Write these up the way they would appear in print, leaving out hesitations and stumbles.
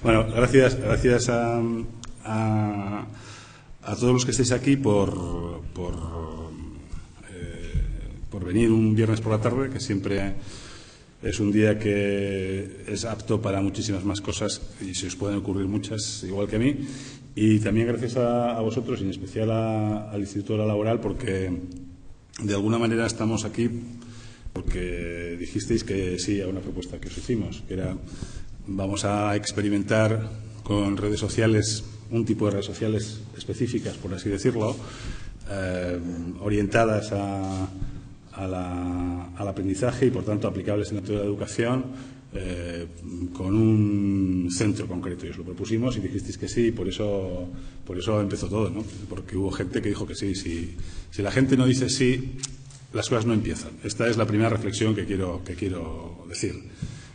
Bueno, gracias a todos los que estáis aquí por venir un viernes por la tarde, que siempre es un día que es apto para muchísimas más cosas y se os pueden ocurrir muchas, igual que a mí. Y también gracias a vosotros y en especial al Instituto de la Laboral, porque de alguna manera estamos aquí porque dijisteis que sí a una propuesta que os hicimos, que era: vamos a experimentar con redes sociales, un tipo de redes sociales específicas, por así decirlo, orientadas al aprendizaje y, por tanto, aplicables en el ámbito de la educación, con un centro concreto. Y os lo propusimos y dijisteis que sí, y por eso empezó todo, ¿no? Porque hubo gente que dijo que sí. Si la gente no dice sí, las cosas no empiezan. Esta es la primera reflexión que quiero decir.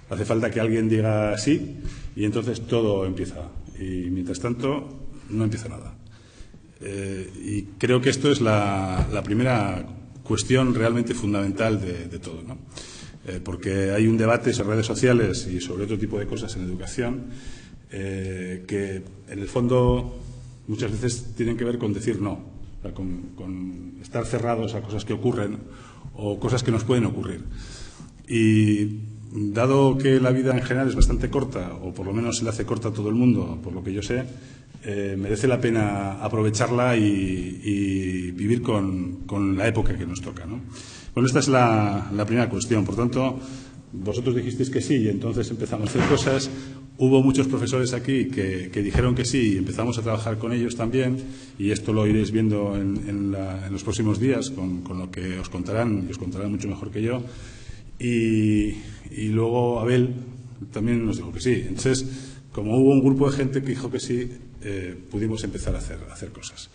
Hace falta que alguien diga sí y entonces todo empieza. Y mientras tanto no empieza nada. Y creo que esto es la primera cuestión realmente fundamental de todo, ¿no? Porque hay un debate sobre redes sociales y sobre otro tipo de cosas en educación que en el fondo muchas veces tienen que ver con decir no, o sea, con estar cerrados a cosas que ocurren o cosas que nos pueden ocurrir. Y dado que la vida en general es bastante corta, o por lo menos se le hace corta a todo el mundo, por lo que yo sé, merece la pena aprovecharla y vivir con la época que nos toca, ¿no? Bueno, esta es la primera cuestión. Por tanto, vosotros dijisteis que sí y entonces empezamos a hacer cosas. Hubo muchos profesores aquí que dijeron que sí y empezamos a trabajar con ellos también, y esto lo iréis viendo en los próximos días con lo que os contarán, y os contarán mucho mejor que yo. Y luego Abel también nos dijo que sí. Entonces, como hubo un grupo de gente que dijo que sí, pudimos empezar a hacer cosas.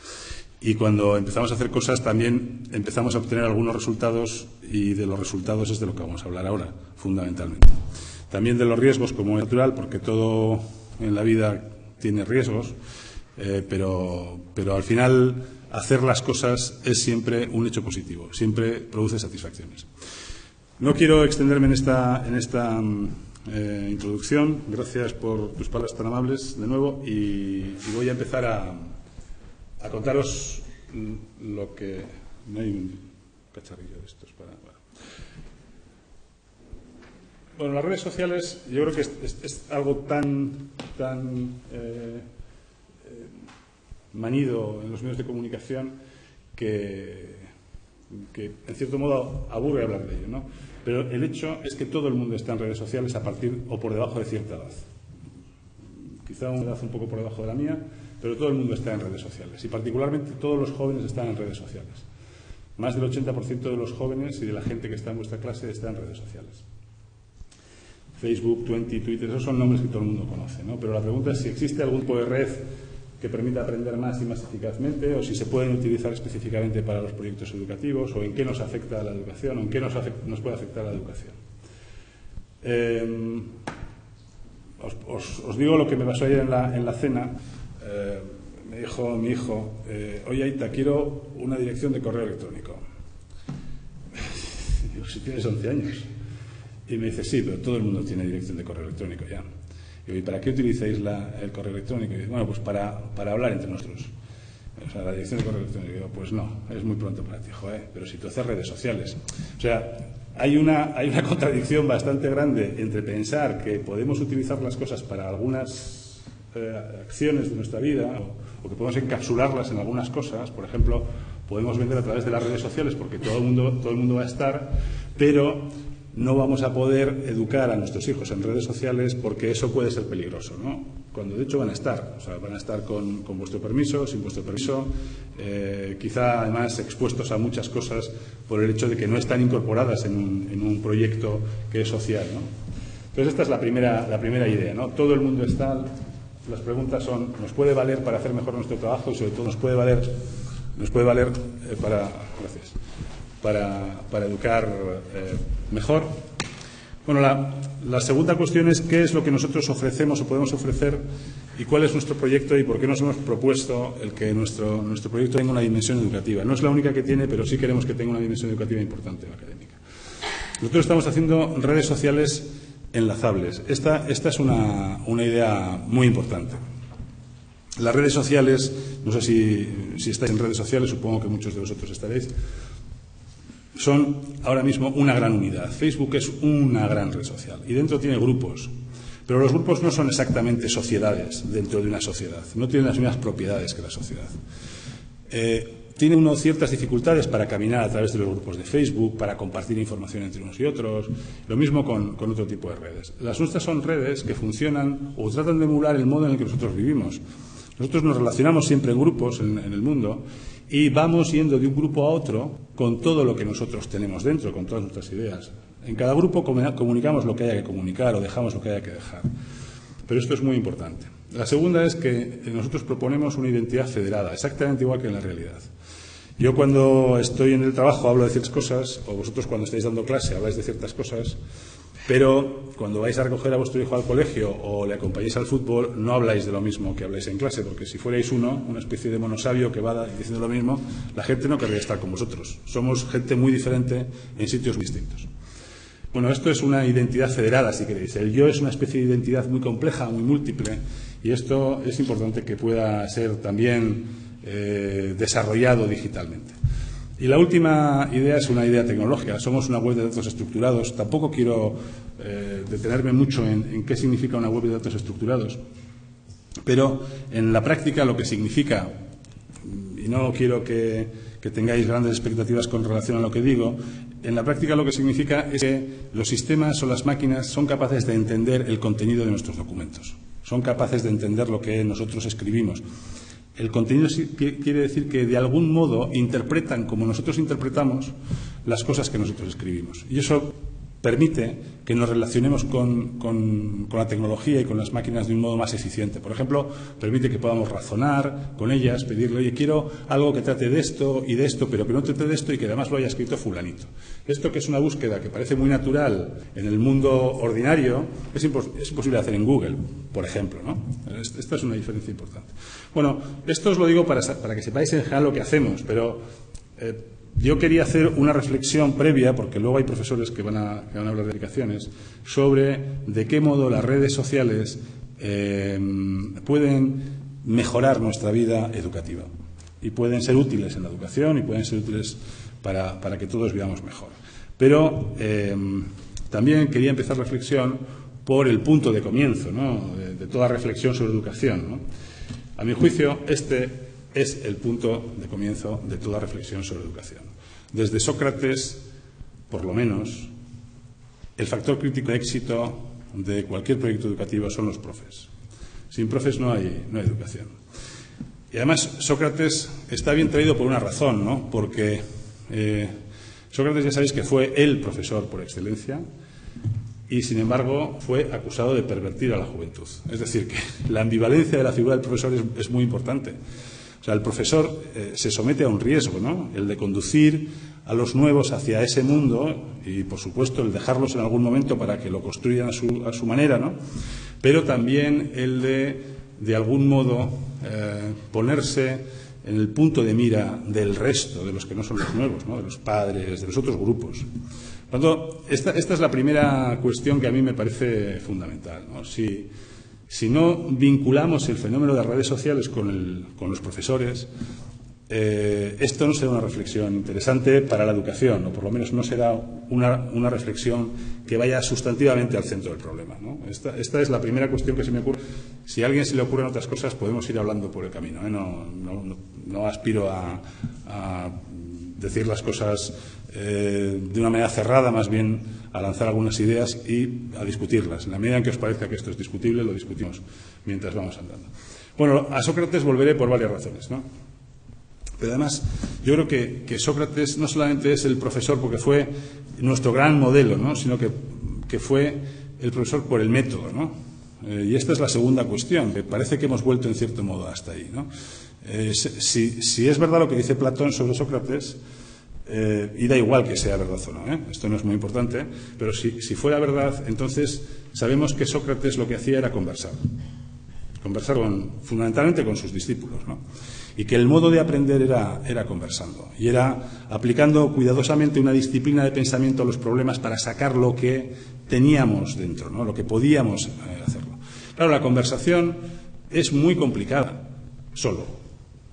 Y cuando empezamos a hacer cosas también empezamos a obtener algunos resultados, y de los resultados es de lo que vamos a hablar ahora, fundamentalmente. También de los riesgos, como es natural, porque todo en la vida tiene riesgos, pero al final hacer las cosas es siempre un hecho positivo, siempre produce satisfacciones. No quiero extenderme en esta introducción. Gracias por tus palabras tan amables de nuevo, y voy a empezar a contaros lo que... No hay un cacharrillo de estos para... Bueno, las redes sociales yo creo que es algo tan manido en los medios de comunicación que en cierto modo aburre hablar de ello, ¿no? Pero el hecho es que todo el mundo está en redes sociales a partir o por debajo de cierta edad. Quizá una edad un poco por debajo de la mía, pero todo el mundo está en redes sociales, y particularmente todos los jóvenes están en redes sociales. Más del 80% de los jóvenes y de la gente que está en vuestra clase está en redes sociales. Facebook, Twitter, esos son nombres que todo el mundo conoce, ¿no? Pero la pregunta es si existe algún tipo de red que permita aprender más y más eficazmente, o si se pueden utilizar específicamente para los proyectos educativos, o en qué nos afecta a la educación, o en qué nos puede afectar a la educación. Os digo lo que me pasó ayer en la cena. Me dijo mi hijo: oye, Aita, quiero una dirección de correo electrónico. Digo, si tienes 11 años. Y me dice: sí, pero todo el mundo tiene dirección de correo electrónico ya. Digo, ¿y para qué utilizáis el correo electrónico? Y dice: bueno, pues para hablar entre nosotros. O sea, la dirección de correo electrónico. Digo, pues no, es muy pronto para ti, hijo, pero si tú haces redes sociales. O sea, hay una contradicción bastante grande entre pensar que podemos utilizar las cosas para algunas acciones de nuestra vida, o que podemos encapsularlas en algunas cosas. Por ejemplo, podemos vender a través de las redes sociales porque todo el mundo va a estar, pero no vamos a poder educar a nuestros hijos en redes sociales porque eso puede ser peligroso, ¿no? Cuando de hecho van a estar, o sea, van a estar con vuestro permiso, sin vuestro permiso, quizá además expuestos a muchas cosas por el hecho de que no están incorporadas en un proyecto que es social, ¿no? Entonces esta es la primera idea, ¿no? Todo el mundo está. Las preguntas son: ¿nos puede valer para hacer mejor nuestro trabajo? Y sobre todo, ¿nos puede valer para educar mejor? Bueno, la segunda cuestión es qué es lo que nosotros ofrecemos o podemos ofrecer, y cuál es nuestro proyecto, y por qué nos hemos propuesto el que nuestro proyecto tenga una dimensión educativa. No es la única que tiene, pero sí queremos que tenga una dimensión educativa importante, académica. Nosotros estamos haciendo redes sociales enlazables. Esta es una idea muy importante. Las redes sociales, no sé si estáis en redes sociales, supongo que muchos de vosotros estaréis, son ahora mismo una gran unidad. Facebook es una gran red social y dentro tiene grupos, pero los grupos no son exactamente sociedades dentro de una sociedad, no tienen las mismas propiedades que la sociedad. Tiene uno ciertas dificultades para caminar a través de los grupos de Facebook, para compartir información entre unos y otros, lo mismo con otro tipo de redes. Las nuestras son redes que funcionan o tratan de emular el modo en el que nosotros vivimos. Nosotros nos relacionamos siempre en grupos en el mundo y vamos yendo de un grupo a otro con todo lo que nosotros tenemos dentro, con todas nuestras ideas. En cada grupo comunicamos lo que haya que comunicar o dejamos lo que haya que dejar. Pero esto es muy importante. La segunda es que nosotros proponemos una identidad federada, exactamente igual que en la realidad. Yo cuando estoy en el trabajo hablo de ciertas cosas, o vosotros cuando estáis dando clase habláis de ciertas cosas, pero cuando vais a recoger a vuestro hijo al colegio o le acompañáis al fútbol, no habláis de lo mismo que habláis en clase, porque si fuerais una especie de monosabio que va diciendo lo mismo, la gente no querría estar con vosotros. Somos gente muy diferente en sitios distintos. Bueno, esto es una identidad federada, si queréis. El yo es una especie de identidad muy compleja, muy múltiple, y esto es importante que pueda ser también desarrollado digitalmente. Y la última idea es una idea tecnológica. Somos una web de datos estructurados. Tampoco quiero detenerme mucho en qué significa una web de datos estructurados, pero en la práctica lo que significa, y no quiero que tengáis grandes expectativas con relación a lo que digo, en la práctica lo que significa es que los sistemas o las máquinas son capaces de entender el contenido de nuestros documentos, son capaces de entender lo que nosotros escribimos. El contenido quiere decir que de algún modo interpretan como nosotros interpretamos las cosas que nosotros escribimos. Y eso permite que nos relacionemos con la tecnología y con las máquinas de un modo más eficiente. Por ejemplo, permite que podamos razonar con ellas, pedirle, oye, quiero algo que trate de esto y de esto, pero que no trate de esto y que además lo haya escrito fulanito. Esto, que es una búsqueda que parece muy natural en el mundo ordinario, es imposible hacer en Google, por ejemplo, ¿no? Esta es una diferencia importante. Bueno, esto os lo digo para que sepáis en general lo que hacemos, pero yo quería hacer una reflexión previa, porque luego hay profesores que van a hablar de aplicaciones, sobre de qué modo las redes sociales pueden mejorar nuestra vida educativa y pueden ser útiles en la educación y pueden ser útiles para que todos vivamos mejor. Pero también quería empezar la reflexión por el punto de comienzo, ¿no?, de toda reflexión sobre educación, ¿no? A mi juicio, este es el punto de comienzo de toda reflexión sobre educación. Desde Sócrates, por lo menos, el factor crítico de éxito de cualquier proyecto educativo son los profes. Sin profes no hay educación. Y además, Sócrates está bien traído por una razón, ¿no? Porque Sócrates, ya sabéis que fue el profesor por excelencia y, sin embargo, fue acusado de pervertir a la juventud. Es decir, que la ambivalencia de la figura del profesor es muy importante. O sea, el profesor se somete a un riesgo, ¿no?, el de conducir a los nuevos hacia ese mundo y, por supuesto, el dejarlos en algún momento para que lo construyan a su manera, ¿no?, pero también el de algún modo, ponerse en el punto de mira del resto, de los que no son los nuevos, ¿no?, de los padres, de los otros grupos. Por lo tanto, esta es la primera cuestión que a mí me parece fundamental, ¿no? Si no vinculamos el fenómeno de las redes sociales con los profesores, esto no será una reflexión interesante para la educación, o por lo menos no será una reflexión que vaya sustantivamente al centro del problema, ¿no? Esta es la primera cuestión que se me ocurre. Si a alguien se le ocurren otras cosas, podemos ir hablando por el camino, ¿eh? No aspiro a decir las cosas de una manera cerrada, más bien a lanzar algunas ideas y a discutirlas. En la medida en que os parezca que esto es discutible, lo discutimos mientras vamos andando. Bueno, a Sócrates volveré por varias razones, ¿no? Pero además, yo creo que Sócrates no solamente es el profesor porque fue nuestro gran modelo, ¿no?, sino que fue el profesor por el método, ¿no? Y esta es la segunda cuestión, que parece que hemos vuelto en cierto modo hasta ahí, ¿no? Si es verdad lo que dice Platón sobre Sócrates, y da igual que sea verdad o no, esto no es muy importante, pero si fuera verdad, entonces sabemos que Sócrates lo que hacía era conversar fundamentalmente con sus discípulos, ¿no? y que el modo de aprender era conversando y era aplicando cuidadosamente una disciplina de pensamiento a los problemas para sacar lo que teníamos dentro, ¿no? Lo que podíamos hacerlo. Claro, la conversación es muy complicada solo.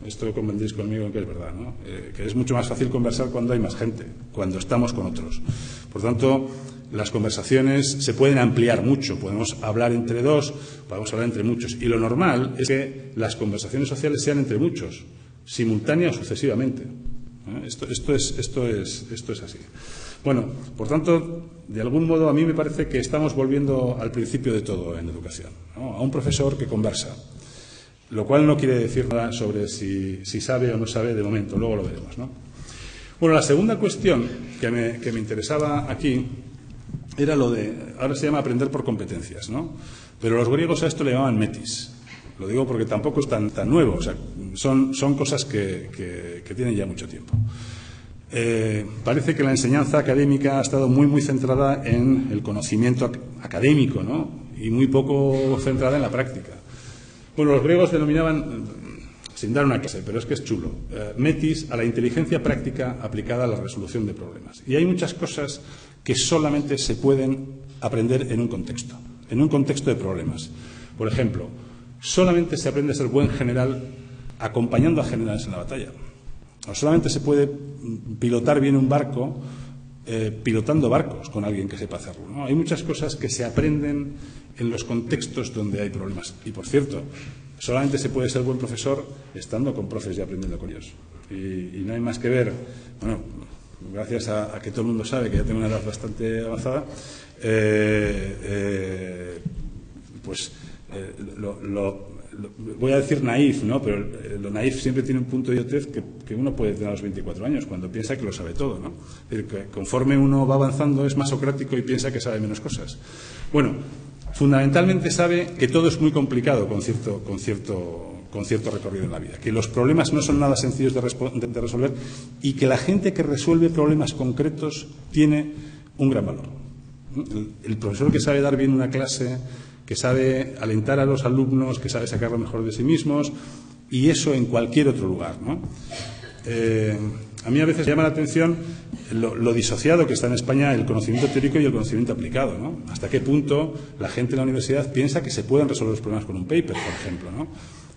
Esto convendréis conmigo en que es verdad, ¿no? Que es mucho más fácil conversar cuando hay más gente, cuando estamos con otros. Por tanto, las conversaciones se pueden ampliar mucho, podemos hablar entre dos, podemos hablar entre muchos. Y lo normal es que las conversaciones sociales sean entre muchos, simultáneas o sucesivamente. Esto es así. Bueno, por tanto, de algún modo a mí me parece que estamos volviendo al principio de todo en educación, ¿no? A un profesor que conversa. Lo cual no quiere decir nada sobre si sabe o no sabe de momento, luego lo veremos, ¿no? Bueno, la segunda cuestión que me interesaba aquí era lo de, ahora se llama aprender por competencias, ¿no? Pero los griegos a esto le llamaban metis. Lo digo porque tampoco es tan nuevo, o sea, son cosas que tienen ya mucho tiempo. Parece que la enseñanza académica ha estado muy centrada en el conocimiento académico, ¿no? Y muy poco centrada en la práctica. Bueno, los griegos denominaban, sin dar una clase, pero es que es chulo, metis a la inteligencia práctica aplicada a la resolución de problemas. Y hay muchas cosas que solamente se pueden aprender en un contexto de problemas. Por ejemplo, solamente se aprende a ser buen general acompañando a generales en la batalla. O solamente se puede pilotar bien un barco pilotando barcos con alguien que sepa hacerlo, ¿no? Hay muchas cosas que se aprenden en los contextos donde hay problemas. Y, por cierto, solamente se puede ser buen profesor estando con profes y aprendiendo con ellos. Y no hay más que ver, bueno, gracias a que todo el mundo sabe que ya tengo una edad bastante avanzada, voy a decir naif, ¿no? Pero lo naif siempre tiene un punto de idiotez que uno puede tener a los 24 años, cuando piensa que lo sabe todo, ¿no? Es decir, que conforme uno va avanzando es más socrático y piensa que sabe menos cosas. Bueno, fundamentalmente sabe que todo es muy complicado con cierto recorrido en la vida, que los problemas no son nada sencillos de resolver y que la gente que resuelve problemas concretos tiene un gran valor. El profesor que sabe dar bien una clase, que sabe alentar a los alumnos, que sabe sacar lo mejor de sí mismos, y eso en cualquier otro lugar, ¿no? A mí a veces me llama la atención lo disociado que está en España el conocimiento teórico y el conocimiento aplicado, ¿no? Hasta qué punto la gente en la universidad piensa que se pueden resolver los problemas con un paper, por ejemplo, ¿no?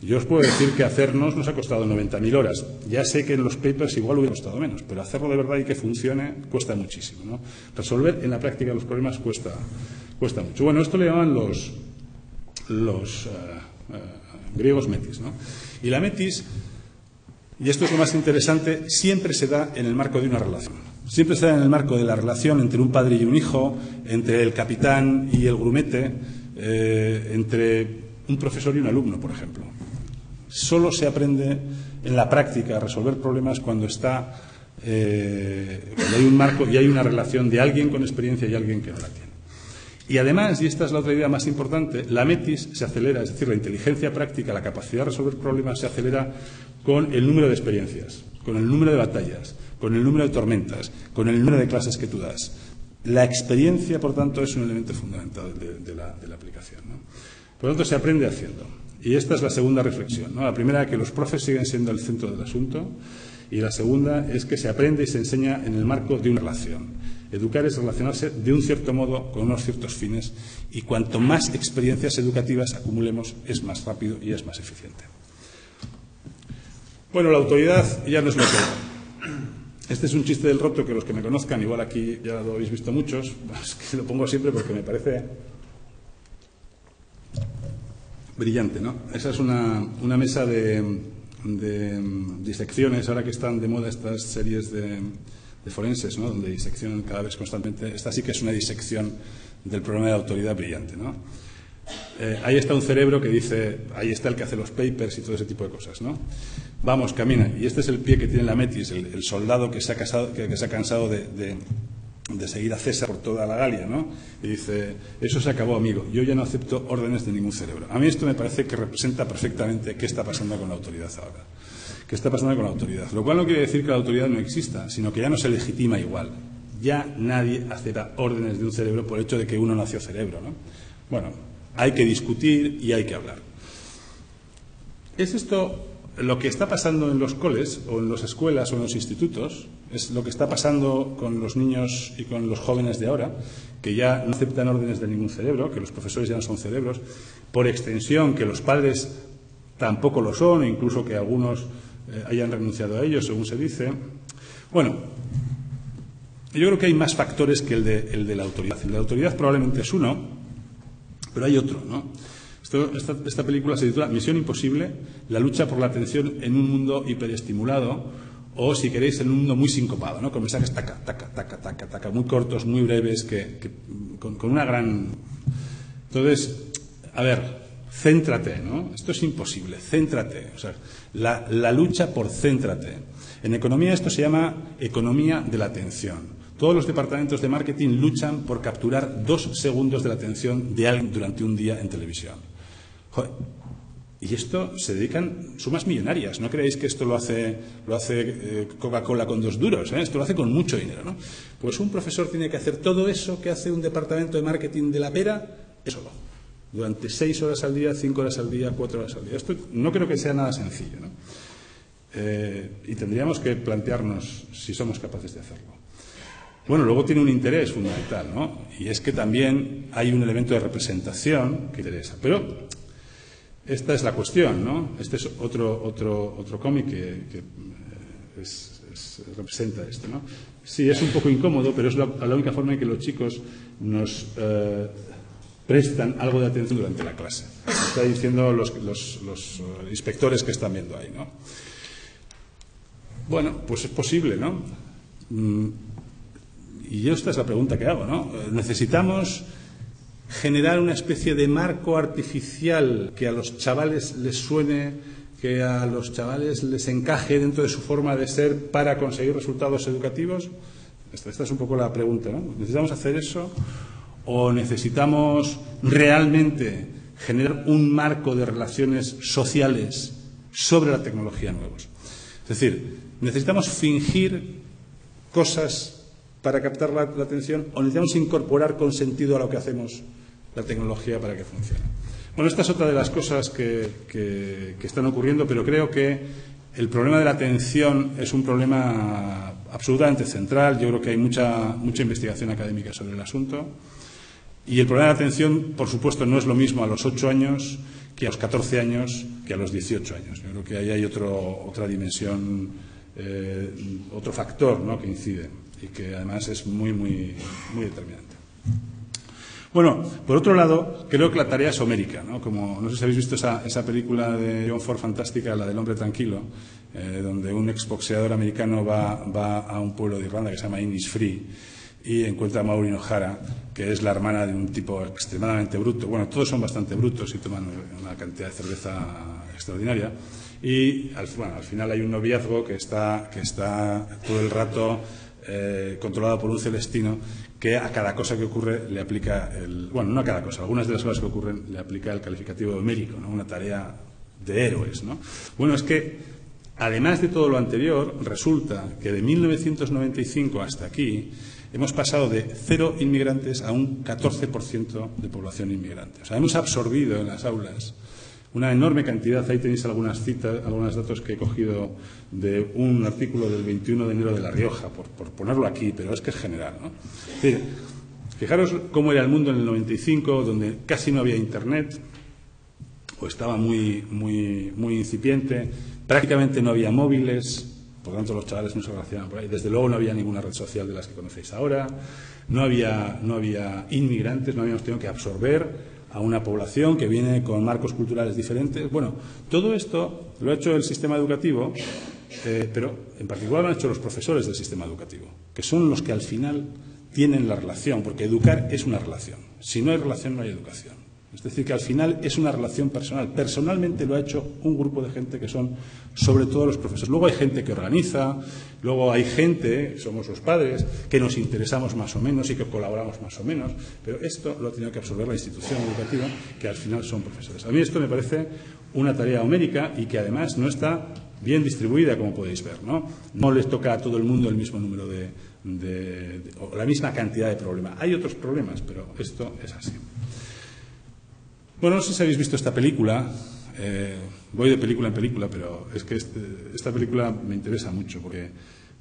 Yo os puedo decir que hacernos nos ha costado 90.000 horas. Ya sé que en los papers igual hubiera costado menos, pero hacerlo de verdad y que funcione cuesta muchísimo, ¿no? Resolver en la práctica los problemas cuesta mucho. Bueno, esto le llaman los griegos metis, ¿no? Y la metis, y esto es lo más interesante, siempre se da en el marco de una relación. Siempre se da en el marco de la relación entre un padre y un hijo, entre el capitán y el grumete, entre un profesor y un alumno, por ejemplo. Solo se aprende en la práctica a resolver problemas cuando hay un marco y hay una relación de alguien con experiencia y alguien que no la tiene. Y además, y esta es la otra idea más importante, la metis se acelera, es decir, la inteligencia práctica, la capacidad de resolver problemas se acelera con el número de experiencias, con el número de batallas, con el número de tormentas, con el número de clases que tú das. La experiencia, por tanto, es un elemento fundamental de la aplicación, ¿no? Por lo tanto, se aprende haciendo. Y esta es la segunda reflexión, ¿no? La primera, que los profes siguen siendo el centro del asunto, y la segunda es que se aprende y se enseña en el marco de una relación. Educar es relacionarse de un cierto modo con unos ciertos fines, y cuanto más experiencias educativas acumulemos es más rápido y es más eficiente. Bueno, la autoridad ya no es lo que... Este es un chiste del roto que los que me conozcan, igual aquí ya lo habéis visto muchos, es que lo pongo siempre porque me parece brillante, ¿no? Esa es una mesa de disecciones, ahora que están de moda estas series de forenses, ¿no? Donde diseccionan cadáveres constantemente. Esta sí que es una disección del problema de la autoridad brillante, ¿no? Ahí está un cerebro que dice, ahí está el que hace los papers y todo ese tipo de cosas, ¿no? Vamos, camina. Y este es el pie que tiene la metis, el soldado que se ha cansado de seguir a César por toda la Galia, ¿no? Y dice, eso se acabó, amigo, yo ya no acepto órdenes de ningún cerebro. A mí esto me parece que representa perfectamente qué está pasando con la autoridad ahora. ¿Qué está pasando con la autoridad? Lo cual no quiere decir que la autoridad no exista, sino que ya no se legitima igual. Ya nadie acepta órdenes de un cerebro por el hecho de que uno nació cerebro, ¿no? Bueno, hay que discutir y hay que hablar. ¿Es esto lo que está pasando en los coles o en las escuelas o en los institutos es lo que está pasando con los niños y con los jóvenes de ahora, que ya no aceptan órdenes de ningún cerebro, que los profesores ya no son cerebros, por extensión que los padres tampoco lo son, e incluso que algunos hayan renunciado a ellos, según se dice. Bueno, yo creo que hay más factores que el de la autoridad. El de la autoridad probablemente es uno, pero hay otro, ¿no? Esta película se titula Misión Imposible, la lucha por la atención en un mundo hiperestimulado, o, si queréis, en un mundo muy sincopado, ¿no? Con mensajes taca, taca, taca, taca, taca, muy cortos, muy breves, con una gran... Entonces, a ver, céntrate, ¿no? Esto es imposible, céntrate. O sea, la lucha por céntrate. En economía esto se llama economía de la atención. Todos los departamentos de marketing luchan por capturar 2 segundos de la atención de alguien durante un día en televisión. Joder. Y esto se dedican sumas millonarias. No creéis que esto lo hace Coca-Cola con 2 duros, ¿eh? Esto lo hace con mucho dinero, ¿no? Pues un profesor tiene que hacer todo eso que hace un departamento de marketing de la pera, eso durante 6 horas al día, 5 horas al día, 4 horas al día. Esto no creo que sea nada sencillo, ¿no? Y tendríamos que plantearnos si somos capaces de hacerlo. Bueno, luego tiene un interés fundamental, ¿no? Y es que también hay un elemento de representación que interesa. Pero esta es la cuestión, ¿no? Este es otro cómic que representa esto, ¿no? Sí, es un poco incómodo, pero es la única forma en que los chicos nos prestan algo de atención durante la clase. Está diciendo los inspectores que están viendo ahí, ¿no? Bueno, pues es posible, ¿no? Y esta es la pregunta que hago, ¿no? Necesitamos generar una especie de marco artificial que a los chavales les suene, que a los chavales les encaje dentro de su forma de ser para conseguir resultados educativos. Esta es un poco la pregunta, ¿no? ¿Necesitamos hacer eso o necesitamos realmente generar un marco de relaciones sociales sobre la tecnología nuevos? Es decir, ¿necesitamos fingir cosas para captar la atención o necesitamos incorporar con sentido a lo que hacemos la tecnología para que funcione? Bueno, esta es otra de las cosas que están ocurriendo, pero creo que el problema de la atención es un problema absolutamente central. Yo creo que hay mucha investigación académica sobre el asunto. Y el problema de la atención, por supuesto, no es lo mismo a los 8 años que a los 14 años que a los 18 años. Yo creo que ahí hay otra dimensión, otro factor, ¿no?, que incide y que además es muy determinante. Bueno, por otro lado, creo que la tarea es homérica, ¿no? Como no sé si habéis visto esa película de John Ford fantástica, la del hombre tranquilo, donde un exboxeador americano va a un pueblo de Irlanda que se llama Innisfree y encuentra a Maureen O'Hara, que es la hermana de un tipo extremadamente bruto. Bueno, todos son bastante brutos y toman una cantidad de cerveza extraordinaria. Y al final hay un noviazgo que está todo el rato controlado por un celestino que a cada cosa que ocurre le aplica no a cada cosa, algunas de las cosas que ocurren le aplica el calificativo homérico, ¿no? Una tarea de héroes, ¿no? Bueno, es que además de todo lo anterior, resulta que de 1995 hasta aquí hemos pasado de 0 inmigrantes a un 14% de población inmigrante. O sea, hemos absorbido en las aulas una enorme cantidad. Ahí tenéis algunas citas, algunos datos que he cogido de un artículo del 21 de enero de La Rioja, por ponerlo aquí, pero es que es general, ¿no? Es decir, fijaros cómo era el mundo en el 95, donde casi no había Internet, o estaba muy incipiente, prácticamente no había móviles, por lo tanto los chavales no se relacionaban por ahí. Desde luego no había ninguna red social de las que conocéis ahora, no había inmigrantes, no habíamos tenido que absorber a una población que viene con marcos culturales diferentes. Bueno, todo esto lo ha hecho el sistema educativo, pero en particular lo han hecho los profesores del sistema educativo, que son los que al final tienen la relación, porque educar es una relación. Si no hay relación, no hay educación. Es decir, que al final es una relación personal. Personalmente lo ha hecho un grupo de gente que son, sobre todo, los profesores. Luego hay gente que organiza, luego hay gente, somos los padres, que nos interesamos más o menos y que colaboramos más o menos, pero esto lo ha tenido que absorber la institución educativa, que al final son profesores. A mí esto me parece una tarea homérica y que además no está bien distribuida, como podéis ver, ¿no? No les toca a todo el mundo el mismo número o la misma cantidad de problemas. Hay otros problemas, pero esto es así. Bueno, no sé si habéis visto esta película, voy de película en película, pero es que esta película me interesa mucho porque,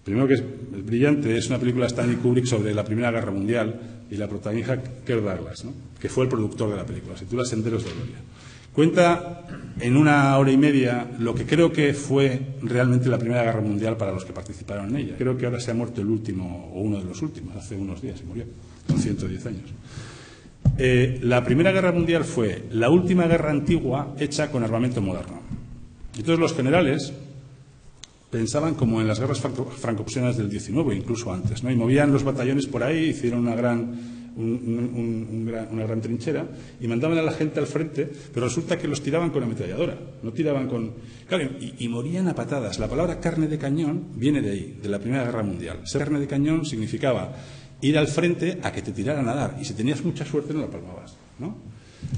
primero, que es brillante, es una película de Stanley Kubrick sobre la Primera Guerra Mundial y la protagoniza Kirk Douglas, ¿no?, que fue el productor de la película. Se titula Senderos de Gloria. Cuenta en 1 hora y media lo que creo que fue realmente la Primera Guerra Mundial para los que participaron en ella. Creo que ahora se ha muerto el último, o uno de los últimos, hace unos días se murió, con 110 años. La Primera Guerra Mundial fue la última guerra antigua hecha con armamento moderno. Entonces los generales pensaban como en las guerras franco-prusianas del 19, incluso antes, ¿no? Y movían los batallones por ahí, hicieron una gran trinchera y mandaban a la gente al frente, pero resulta que los tiraban con ametralladora, no tiraban con... Claro, y morían a patadas. La palabra carne de cañón viene de ahí, de la Primera Guerra Mundial. Ser carne de cañón significaba ir al frente a que te tiraran a dar, y si tenías mucha suerte no la palmabas, ¿no?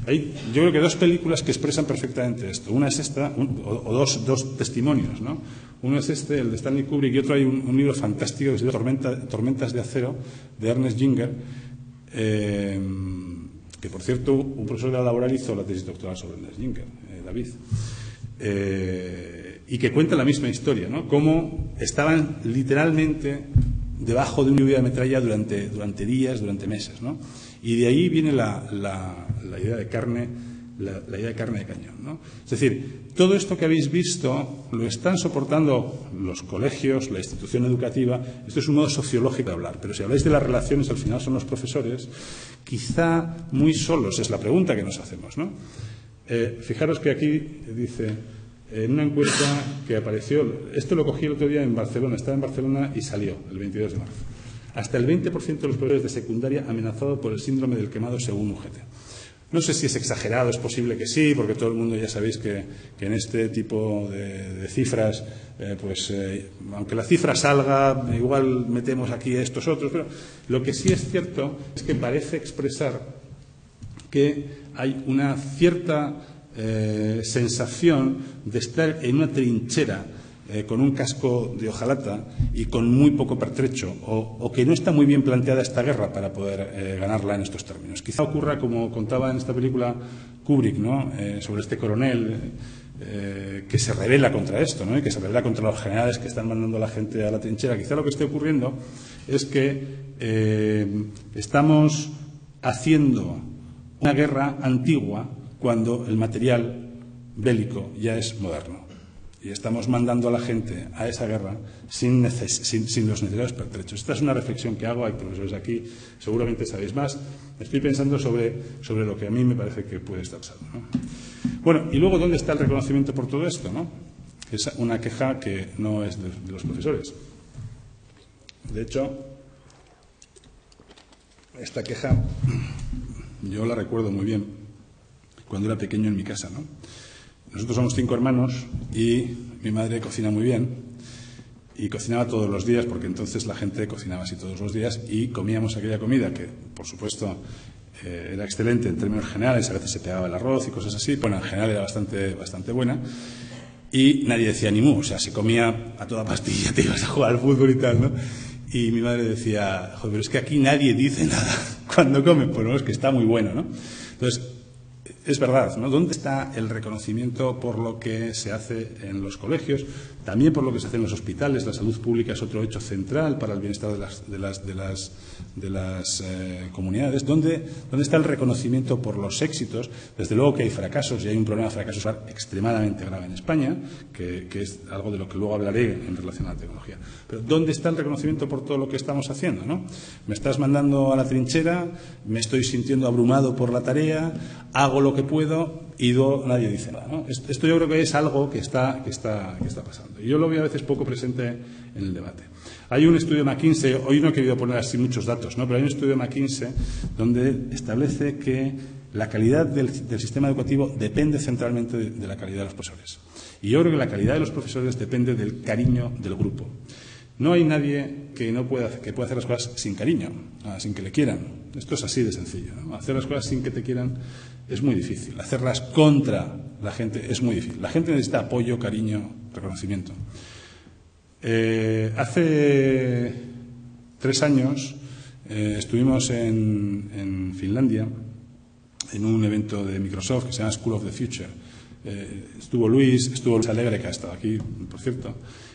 Hay, yo creo que 2 películas que expresan perfectamente esto. Una es esta, o dos testimonios, ¿no? Uno es este, el de Stanley Kubrick, y otro hay un libro fantástico que se llama Tormentas de acero, de Ernest Jünger, que, por cierto, un profesor de la laboral hizo la tesis doctoral sobre Ernest Jünger, David, y que cuenta la misma historia, ¿no? Cómo estaban literalmente debajo de una lluvia de metralla durante días, durante meses, ¿no? Y de ahí viene la idea de carne, la idea de carne de cañón, ¿no? Es decir, todo esto que habéis visto lo están soportando los colegios, la institución educativa. Esto es un modo sociológico de hablar, pero si habláis de las relaciones, al final son los profesores, quizá muy solos, es la pregunta que nos hacemos, ¿no? Fijaros que aquí dice, en una encuesta que apareció, esto lo cogí el otro día en Barcelona, estaba en Barcelona y salió el 22 de marzo. Hasta el 20% de los profesores de secundaria amenazado por el síndrome del quemado según UGT. No sé si es exagerado, es posible que sí, porque todo el mundo ya sabéis que en este tipo de cifras, aunque la cifra salga, igual metemos aquí a estos otros, pero lo que sí es cierto es que parece expresar que hay una cierta sensación de estar en una trinchera con un casco de hojalata y con muy poco pertrecho, o que no está muy bien planteada esta guerra para poder ganarla en estos términos. Quizá ocurra, como contaba en esta película Kubrick, ¿no?, sobre este coronel que se rebela contra esto, ¿no?, y que se rebela contra los generales que están mandando a la gente a la trinchera. Quizá lo que esté ocurriendo es que estamos haciendo una guerra antigua cuando el material bélico ya es moderno. Y estamos mandando a la gente a esa guerra sin los necesarios pertrechos. Esta es una reflexión que hago, hay profesores aquí, seguramente sabéis más. Estoy pensando sobre lo que a mí me parece que puede estar pasando, ¿no? Bueno, y luego, ¿dónde está el reconocimiento por todo esto, ¿no? Es una queja que no es de los profesores. De hecho, esta queja yo la recuerdo muy bien cuando era pequeño en mi casa, ¿no? Nosotros somos 5 hermanos y mi madre cocina muy bien y cocinaba todos los días, porque entonces la gente cocinaba así todos los días, y comíamos aquella comida que, por supuesto, era excelente en términos generales. A veces se pegaba el arroz y cosas así. Bueno, en general era bastante buena, y nadie decía ni mu, o sea, se comía a toda pastilla, te ibas a jugar al fútbol y tal, ¿no? Y mi madre decía, joder, pero es que aquí nadie dice nada cuando come. Pues no, es que está muy bueno, ¿no? Entonces, es verdad, ¿no? ¿Dónde está el reconocimiento por lo que se hace en los colegios? También por lo que se hace en los hospitales. La salud pública es otro hecho central para el bienestar de las comunidades. ¿Dónde está el reconocimiento por los éxitos? Desde luego que hay fracasos, y hay un problema de fracaso escolar extremadamente grave en España, que es algo de lo que luego hablaré en relación a la tecnología. Pero ¿dónde está el reconocimiento por todo lo que estamos haciendo, ¿no? Me estás mandando a la trinchera, me estoy sintiendo abrumado por la tarea, hago lo que puedo y nadie dice nada, ¿no? Esto yo creo que es algo que está pasando. Y yo lo veo a veces poco presente en el debate. Hay un estudio de McKinsey, hoy no he querido poner así muchos datos, ¿no?, pero hay un estudio de McKinsey donde establece que la calidad del sistema educativo depende centralmente de la calidad de los profesores. Y yo creo que la calidad de los profesores depende del cariño del grupo. No hay nadie que pueda hacer las cosas sin cariño, sin que le quieran. Esto es así de sencillo, ¿no? Hacer las cosas sin que te quieran es muy difícil. Hacerlas contra la gente es muy difícil. La gente necesita apoyo, cariño, reconocimiento. Hace 3 años estuvimos en Finlandia en un evento de Microsoft que se llama School of the Future, estuvo Luis Alegre, que ha estado aquí, por cierto.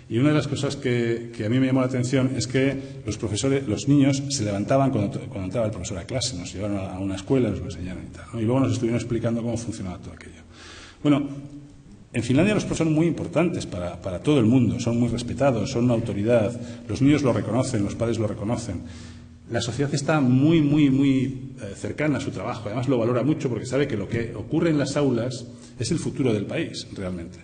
Y una de las cosas que a mí me llamó la atención es que los niños se levantaban cuando entraba el profesor a clase, nos llevaron a una escuela, nos lo enseñaron y tal, ¿no? Y luego nos estuvieron explicando cómo funcionaba todo aquello. Bueno, en Finlandia los profesores son muy importantes para todo el mundo, son muy respetados, son una autoridad, los niños lo reconocen, los padres lo reconocen. La sociedad está muy cercana a su trabajo, además lo valora mucho porque sabe que lo que ocurre en las aulas es el futuro del país, realmente.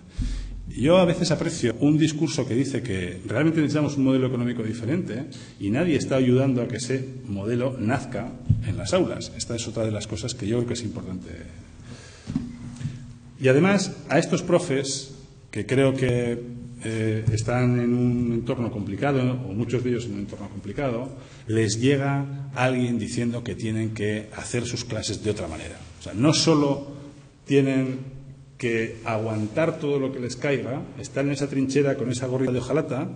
Yo a veces aprecio un discurso que dice que realmente necesitamos un modelo económico diferente y nadie está ayudando a que ese modelo nazca en las aulas. Esta es otra de las cosas que yo creo que es importante. Y además, a estos profes, que creo que están en un entorno complicado, o muchos de ellos en un entorno complicado, les llega alguien diciendo que tienen que hacer sus clases de otra manera. O sea, no solo tienen que aguantar todo lo que les caiga, estar en esa trinchera con esa gorrita de hojalata,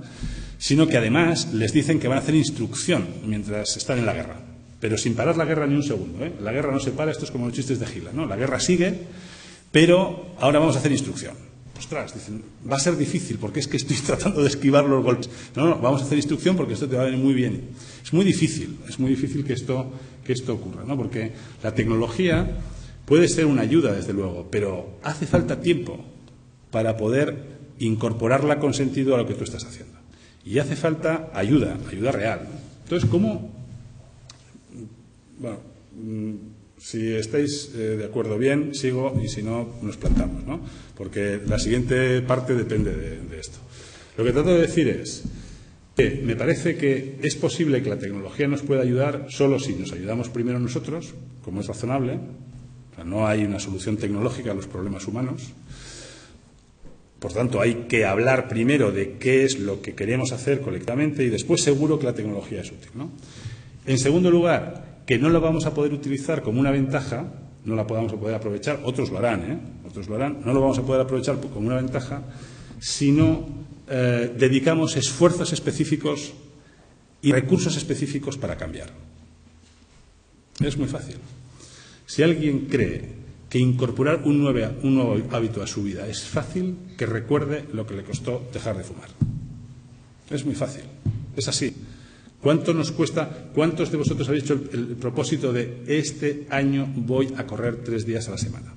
sino que además les dicen que van a hacer instrucción mientras están en la guerra. Pero sin parar la guerra ni un segundo, ¿eh? La guerra no se para, esto es como los chistes de Gila, ¿no? La guerra sigue, pero ahora vamos a hacer instrucción. Ostras, dicen, va a ser difícil porque es que estoy tratando de esquivar los golpes. No, vamos a hacer instrucción porque esto te va a venir muy bien. Es muy difícil que esto ocurra, ¿no? Porque la tecnología puede ser una ayuda, desde luego, pero hace falta tiempo para poder incorporarla con sentido a lo que tú estás haciendo. Y hace falta ayuda real, ¿no? Entonces, ¿cómo? Bueno, si estáis de acuerdo bien, sigo, y si no, nos plantamos, ¿no? Porque la siguiente parte depende de esto. Lo que trato de decir es que me parece que es posible que la tecnología nos pueda ayudar solo si nos ayudamos primero nosotros, como es razonable. O sea, no hay una solución tecnológica a los problemas humanos. Por tanto, hay que hablar primero de qué es lo que queremos hacer colectivamente y después seguro que la tecnología es útil, ¿no? En segundo lugar, que no la vamos a poder utilizar como una ventaja, no la vamos a poder aprovechar, otros lo harán, no lo vamos a poder aprovechar como una ventaja si no dedicamos esfuerzos específicos y recursos específicos para cambiar. Es muy fácil. Si alguien cree que incorporar un nuevo hábito a su vida es fácil, que recuerde lo que le costó dejar de fumar. Es muy fácil, es así. ¿Cuánto nos cuesta? ¿Cuántos de vosotros habéis hecho el propósito de este año voy a correr 3 días a la semana?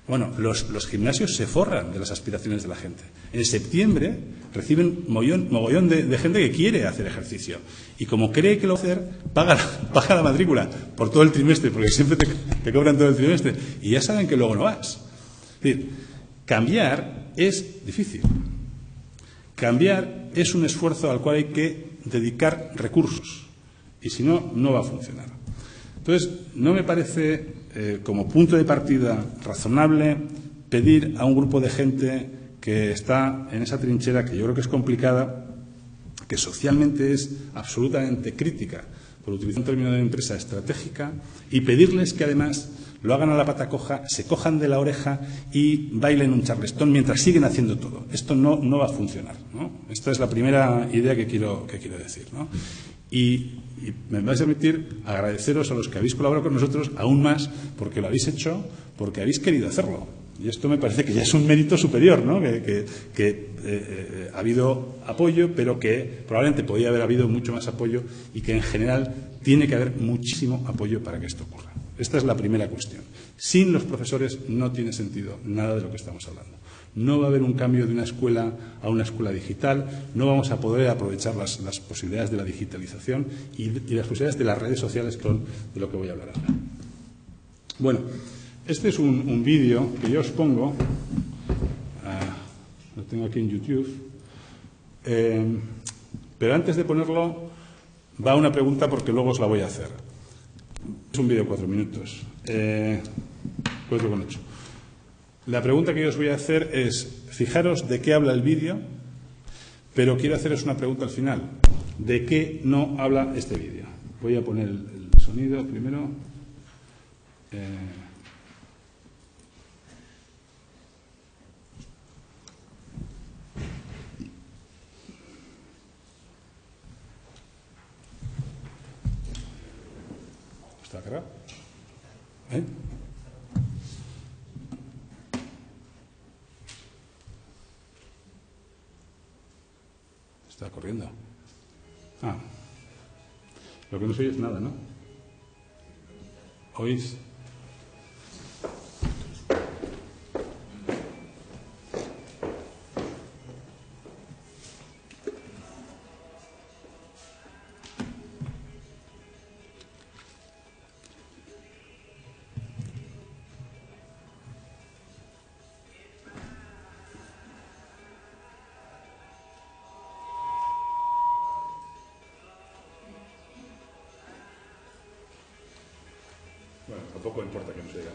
Bueno, los gimnasios se forran de las aspiraciones de la gente. En septiembre reciben mogollón de gente que quiere hacer ejercicio. Y como cree que lo va a hacer, paga la matrícula por todo el trimestre, porque siempre te cobran todo el trimestre. Y ya saben que luego no vas. Es decir, cambiar es difícil. Cambiar es un esfuerzo al cual hay que dedicar recursos. Y si no, no va a funcionar. Entonces, no me parece como punto de partida razonable pedir a un grupo de gente que está en esa trinchera, que yo creo que es complicada, que socialmente es absolutamente crítica, por utilizar un término de empresa estratégica, y pedirles que además lo hagan a la pata coja, se cojan de la oreja y bailen un charleston mientras siguen haciendo todo. Esto no va a funcionar, ¿no? Esta es la primera idea que quiero decir, ¿no? Y me vais a permitir agradeceros a los que habéis colaborado con nosotros aún más porque lo habéis hecho, porque habéis querido hacerlo. Y esto me parece que ya es un mérito superior, ¿no? Que ha habido apoyo, pero que probablemente podía haber habido mucho más apoyo y que en general tiene que haber muchísimo apoyo para que esto ocurra. Esta es la primera cuestión. Sin los profesores no tiene sentido nada de lo que estamos hablando. No va a haber un cambio de una escuela a una escuela digital, no vamos a poder aprovechar las posibilidades de la digitalización y las posibilidades de las redes sociales, que son de lo que voy a hablar ahora. Bueno, este es un vídeo que yo os pongo, lo tengo aquí en YouTube, pero antes de ponerlo va una pregunta porque luego os la voy a hacer. Es un vídeo de 4 minutos, 4,8. La pregunta que yo os voy a hacer es, fijaros de qué habla el vídeo, pero quiero haceros una pregunta al final. ¿De qué no habla este vídeo? Voy a poner el sonido primero. ¿Está cargado? ¿Eh? Está corriendo. Ah. Lo que no se oye es nada, ¿no? ¿Oís? Bueno, tampoco importa que no se diga.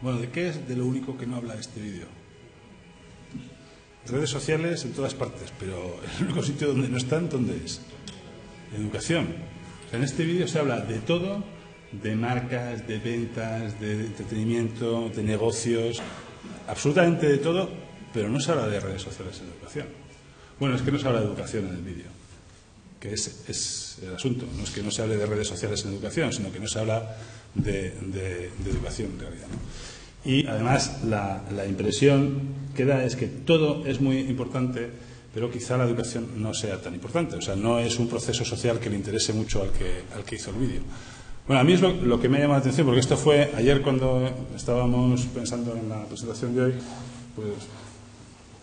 Bueno, ¿de qué es de lo único que no habla este vídeo? Redes sociales en todas partes, pero el único sitio donde no están, ¿dónde es? Educación. O sea, en este vídeo se habla de todo, de marcas, de ventas, de entretenimiento, de negocios, absolutamente de todo, pero no se habla de redes sociales en educación. Bueno, es que no se habla de educación en el vídeo, que es el asunto. No es que no se hable de redes sociales en educación, sino que no se habla de educación en realidad, ¿no? Y además la impresión que da es que todo es muy importante, pero quizá la educación no sea tan importante. O sea, no es un proceso social que le interese mucho al que hizo el vídeo. Bueno, a mí es lo que me ha llamado la atención, porque esto fue ayer cuando estábamos pensando en la presentación de hoy, pues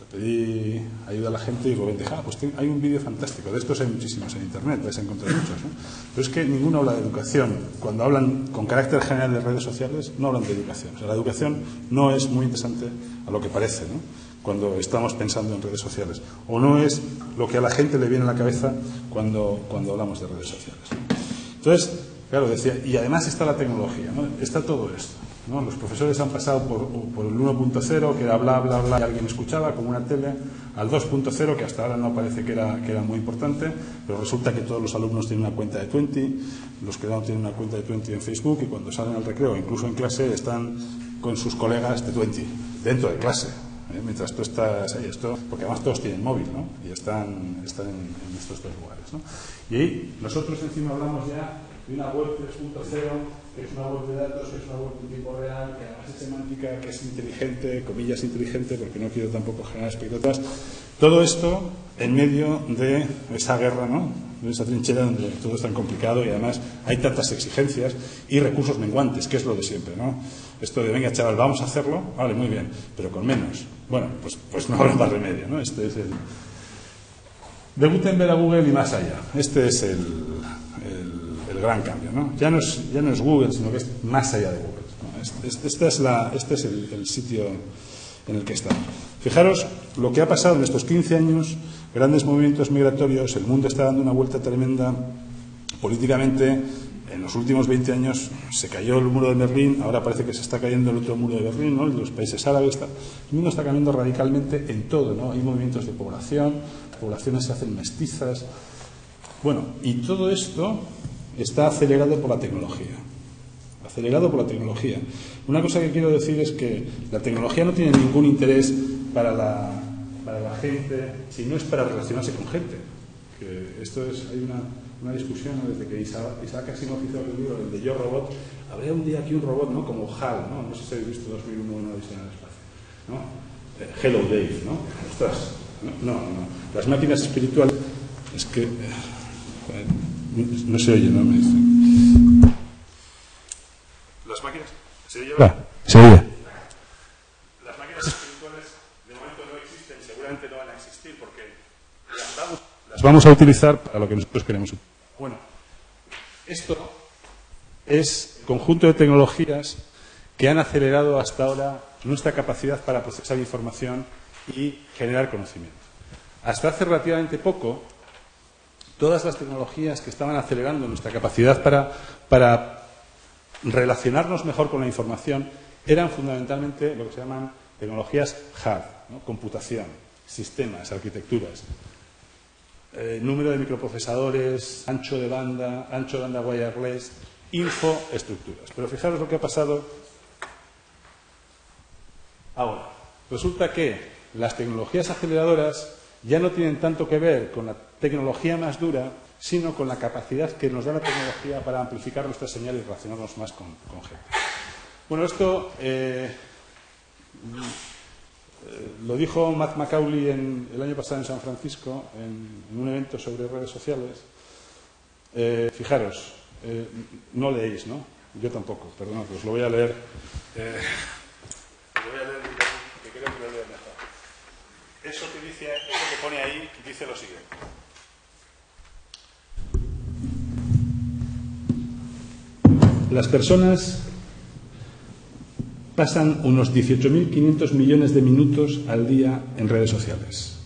le pedí ayuda a la y digo, pues hay un vídeo fantástico, de estos hay muchísimos en internet, vais a encontrar muchos, ¿no? Pero es que ninguno habla de educación. Cuando hablan con carácter general de redes sociales, no hablan de educación. O sea, la educación no es muy interesante a lo que parece, ¿no? Cuando estamos pensando en redes sociales. O no es lo que a la gente le viene a la cabeza cuando hablamos de redes sociales. Entonces, claro, decía, y además está la tecnología, ¿no? Está todo esto, ¿no? Los profesores han pasado por el 1.0, que era bla, bla, bla, y alguien escuchaba, como una tele, al 2.0, que hasta ahora no parece que era muy importante, pero resulta que todos los alumnos tienen una cuenta de Twenty, los que no tienen una cuenta de Twenty en Facebook, y cuando salen al recreo, incluso en clase, están con sus colegas de Twenty, dentro de clase, mientras tú estás ahí, porque además todos tienen móvil, ¿no? Y están en estos dos lugares, ¿no? Y ahí nosotros encima hablamos ya de una web 3.0, que es una web de datos, que es una web en tiempo real, que además es semántica, que es inteligente, comillas inteligente, porque no quiero tampoco generar expectativas. Todo esto en medio de esa guerra, ¿no? De esa trinchera donde todo es tan complicado y además hay tantas exigencias y recursos menguantes, que es lo de siempre, ¿no? Esto de, venga chaval, vamos a hacerlo, vale, muy bien, pero con menos. Bueno, pues no habrá más remedio, ¿no? Este es el... De Gutenberg a Google y más allá. Este es el gran cambio, ¿no? Ya no es Google, sino que es más allá de Google, ¿no? Este es el sitio en el que estamos. Fijaros lo que ha pasado en estos 15 años, grandes movimientos migratorios, el mundo está dando una vuelta tremenda políticamente. En los últimos 20 años se cayó el muro de Berlín, ahora parece que se está cayendo el otro muro de Berlín, ¿no? Los países árabes. El mundo está cambiando radicalmente en todo, ¿no? Hay movimientos de población, las poblaciones se hacen mestizas. Bueno, y todo esto está acelerado por la tecnología. Acelerado por la tecnología. Una cosa que quiero decir es que la tecnología no tiene ningún interés para la gente si no es para relacionarse con gente. Que esto es, hay una discusión, ¿no? Desde que Isaac Asimov hizo el libro, el de Yo Robot. Habría un día aquí un robot, ¿no? Como HAL, ¿no? No sé si habéis visto 2001 una odisea en el espacio, ¿no? Hello Dave, ¿no? Ostras, no. Las máquinas espirituales es que no se oye, ¿no? Las máquinas se oye. Se oye. Las máquinas espirituales de momento no existen, seguramente no van a existir porque las vamos a utilizar para lo que nosotros queremos. Bueno, esto es conjunto de tecnologías que han acelerado hasta ahora nuestra capacidad para procesar información y generar conocimiento. Hasta hace relativamente poco, todas las tecnologías que estaban acelerando nuestra capacidad para relacionarnos mejor con la información eran fundamentalmente lo que se llaman tecnologías hard, ¿no? Computación, sistemas, arquitecturas. Número de microprocesadores, ancho de banda wireless, infraestructuras. Pero fijaros lo que ha pasado ahora. Resulta que las tecnologías aceleradoras ya no tienen tanto que ver con la tecnología más dura, sino con la capacidad que nos da la tecnología para amplificar nuestras señales y relacionarnos más con gente. Bueno, esto lo dijo Matt Macaulay el año pasado en San Francisco, en un evento sobre redes sociales. Fijaros, no leéis, ¿no? Yo tampoco, perdón, os lo voy a leer. Lo voy a leer que creo que lo leo mejor. Eso que pone ahí dice lo siguiente. Las personas pasan unos 18.500 millones de minutos al día en redes sociales.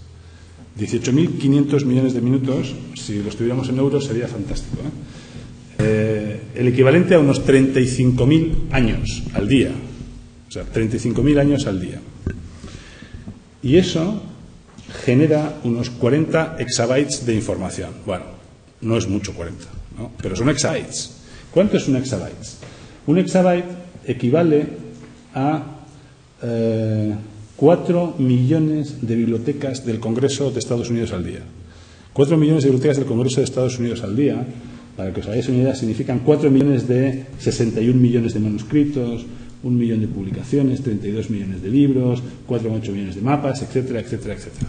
18.500 millones de minutos, si lo estuviéramos en euros sería fantástico, ¿eh? El equivalente a unos 35.000 años al día. O sea, 35.000 años al día. Y eso genera unos 40 exabytes de información. Bueno, no es mucho 40, ¿no? Pero son exabytes. ¿Cuánto es un exabyte? Un exabyte equivale a 4 millones de bibliotecas del Congreso de Estados Unidos al día. 4 millones de bibliotecas del Congreso de Estados Unidos al día, para que os hagáis una idea, significan 4 millones de 61 millones de manuscritos, 1 millón de publicaciones, 32 millones de libros, 4,8 millones de mapas, etcétera, etcétera, etcétera.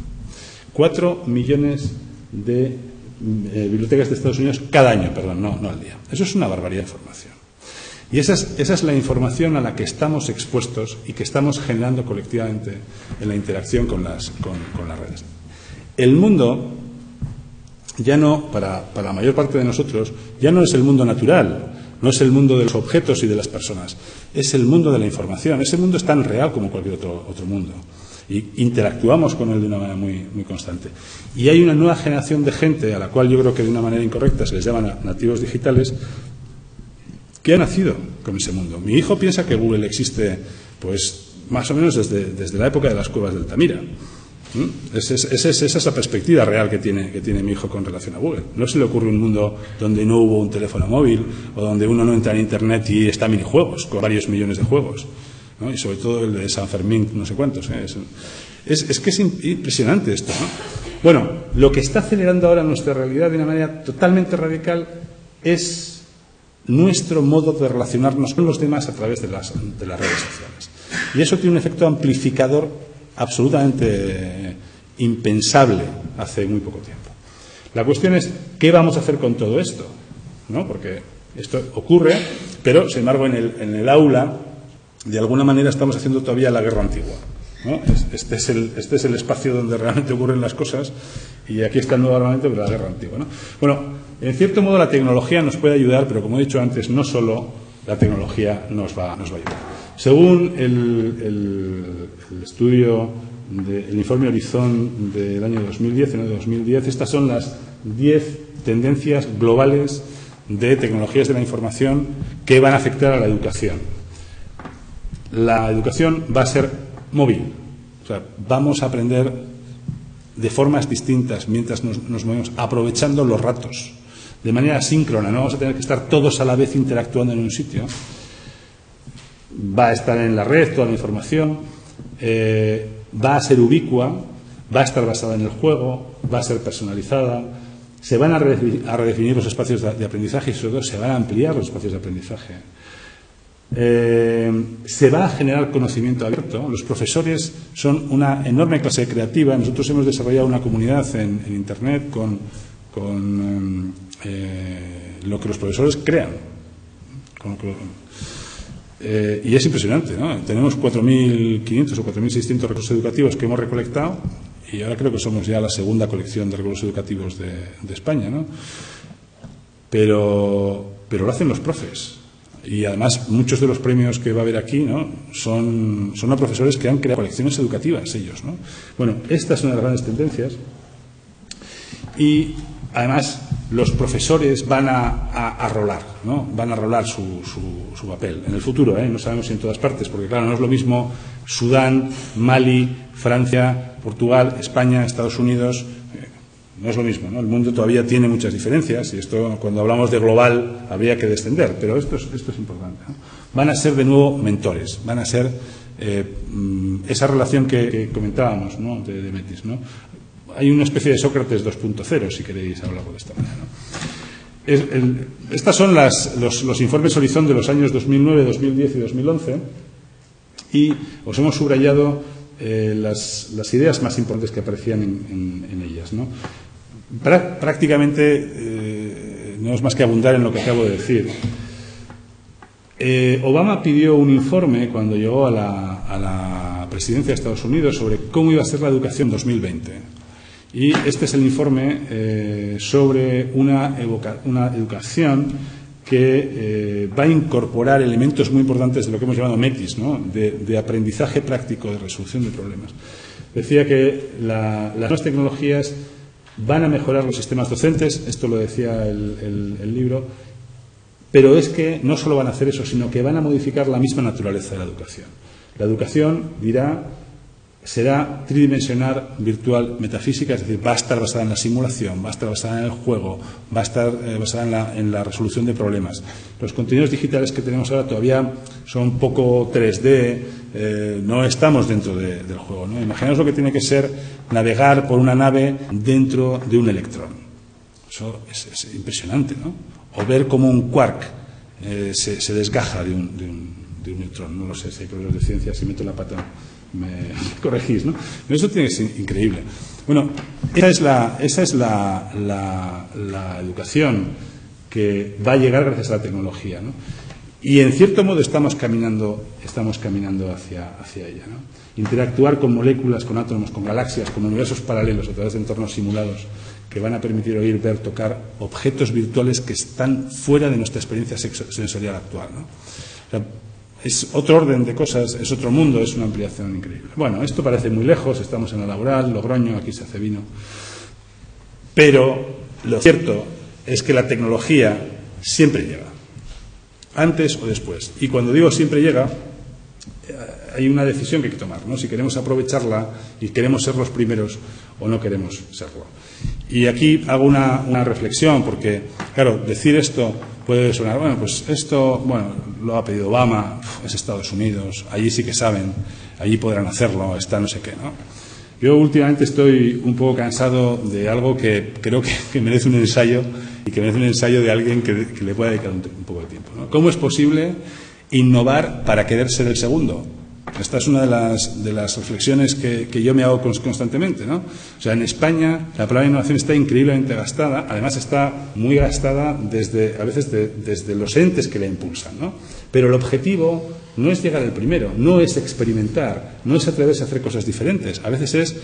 4 millones de bibliotecas de Estados Unidos cada año, perdón, no al día. Eso es una barbaridad de información. Y esa es la información a la que estamos expuestos y que estamos generando colectivamente en la interacción con las redes. El mundo, ya no, para la mayor parte de nosotros, ya no es el mundo natural, no es el mundo de los objetos y de las personas, es el mundo de la información. Ese mundo es tan real como cualquier otro mundo. Y interactuamos con él de una manera muy, muy constante. Y hay una nueva generación de gente, a la cual yo creo que de una manera incorrecta se les llama nativos digitales, que ha nacido con ese mundo. Mi hijo piensa que Google existe, pues, más o menos desde la época de las cuevas de Altamira. Esa es la perspectiva real que tiene mi hijo con relación a Google. No se le ocurre un mundo donde no hubo un teléfono móvil o donde uno no entra en Internet y está minijuegos, con varios millones de juegos, ¿no? Y sobre todo el de San Fermín, no sé cuántos. Es que es impresionante esto, ¿no? Bueno, lo que está acelerando ahora nuestra realidad de una manera totalmente radical es nuestro modo de relacionarnos con los demás a través de las redes sociales. Y eso tiene un efecto amplificador absolutamente impensable hace muy poco tiempo. La cuestión es, ¿qué vamos a hacer con todo esto? ¿No? Porque esto ocurre, pero, sin embargo, en el aula, de alguna manera, estamos haciendo todavía la guerra antigua, ¿no? Este es el espacio donde realmente ocurren las cosas, y aquí está el nuevo armamento, pero la guerra antigua, ¿no? Bueno, en cierto modo la tecnología nos puede ayudar, pero como he dicho antes, no solo la tecnología nos va a ayudar. Según el estudio, el informe Horizon del año 2010, estas son las 10 tendencias globales de tecnologías de la información que van a afectar a la educación. La educación va a ser móvil, o sea, vamos a aprender de formas distintas mientras nos movemos, aprovechando los ratos, de manera síncrona, no vamos a tener que estar todos a la vez interactuando en un sitio. Va a estar en la red toda la información, va a ser ubicua, va a estar basada en el juego, va a ser personalizada, se van a redefinir los espacios de aprendizaje y sobre todo se van a ampliar los espacios de aprendizaje. Se va a generar conocimiento abierto. Los profesores son una enorme clase creativa. Nosotros hemos desarrollado una comunidad en Internet con lo que los profesores crean. Y es impresionante, ¿no? Tenemos 4.500 o 4.600 recursos educativos que hemos recolectado y ahora creo que somos ya la segunda colección de recursos educativos de España, ¿no? Pero lo hacen los profes. Y además muchos de los premios que va a haber aquí, ¿no?, son a profesores que han creado colecciones educativas ellos, ¿no? Bueno, esta es una de las grandes tendencias y además los profesores van a rolar, ¿no? Van a rolar su papel en el futuro, no sabemos si en todas partes, porque claro, no es lo mismo Sudán, Mali, Francia, Portugal, España, Estados Unidos. No es lo mismo, ¿no? El mundo todavía tiene muchas diferencias y esto, cuando hablamos de global, habría que descender, pero esto es importante, ¿no? Van a ser de nuevo mentores, van a ser esa relación que comentábamos, ¿no?, de Metis, ¿no? Hay una especie de Sócrates 2.0, si queréis hablarlo de esta manera, ¿no? Estas son los informes Horizon de los años 2009, 2010 y 2011 y os hemos subrayado las ideas más importantes que aparecían en ellas, ¿no? Prácticamente no es más que abundar en lo que acabo de decir. Obama pidió un informe cuando llegó a la presidencia de Estados Unidos sobre cómo iba a ser la educación en 2020. Y este es el informe sobre una educación que va a incorporar elementos muy importantes de lo que hemos llamado METIS, ¿no?, de aprendizaje práctico, de resolución de problemas. Decía que las nuevas tecnologías van a mejorar los sistemas docentes, esto lo decía el libro, pero es que no solo van a hacer eso, sino que van a modificar la misma naturaleza de la educación. La educación será tridimensional, virtual, metafísica, es decir, va a estar basada en la simulación, va a estar basada en el juego, va a estar basada en la resolución de problemas. Los contenidos digitales que tenemos ahora todavía son poco 3D, no estamos dentro del juego, ¿no? Imaginaos lo que tiene que ser navegar por una nave dentro de un electrón. Eso es impresionante, ¿no? O ver cómo un quark se desgaja de un neutrón. No lo sé, si hay profesores de ciencia, si meto la pata me corregís, ¿no? Pero eso tiene que ser increíble. Bueno, esa es la educación que va a llegar gracias a la tecnología, ¿no? Y en cierto modo estamos caminando hacia ella, ¿no? Interactuar con moléculas, con átomos, con galaxias, con universos paralelos a través de entornos simulados que van a permitir oír, ver, tocar objetos virtuales que están fuera de nuestra experiencia sensorial actual, ¿no? O sea, es otro orden de cosas, es otro mundo, es una ampliación increíble. Bueno, esto parece muy lejos, estamos en la Laboral, Logroño, aquí se hace vino. Pero lo cierto es que la tecnología siempre llega. antes o después. Y cuando digo siempre llega, hay una decisión que hay que tomar, ¿no? Si queremos aprovecharla y queremos ser los primeros o no queremos serlo. Y aquí hago una reflexión, porque, claro, decir esto puede sonar, bueno, pues esto, bueno, lo ha pedido Obama, es Estados Unidos, allí sí que saben, allí podrán hacerlo, está no sé qué, ¿no? Yo últimamente estoy un poco cansado de algo que creo que merece un ensayo, y que merece un ensayo de alguien que le pueda dedicar un poco de tiempo, ¿no? ¿Cómo es posible innovar para querer ser el segundo? Esta es una de las reflexiones que yo me hago constantemente, ¿no? O sea, en España la palabra innovación está increíblemente gastada, además está muy gastada a veces desde los entes que la impulsan, ¿no? Pero el objetivo no es llegar al primero, no es experimentar, no es atreverse a hacer cosas diferentes, a veces es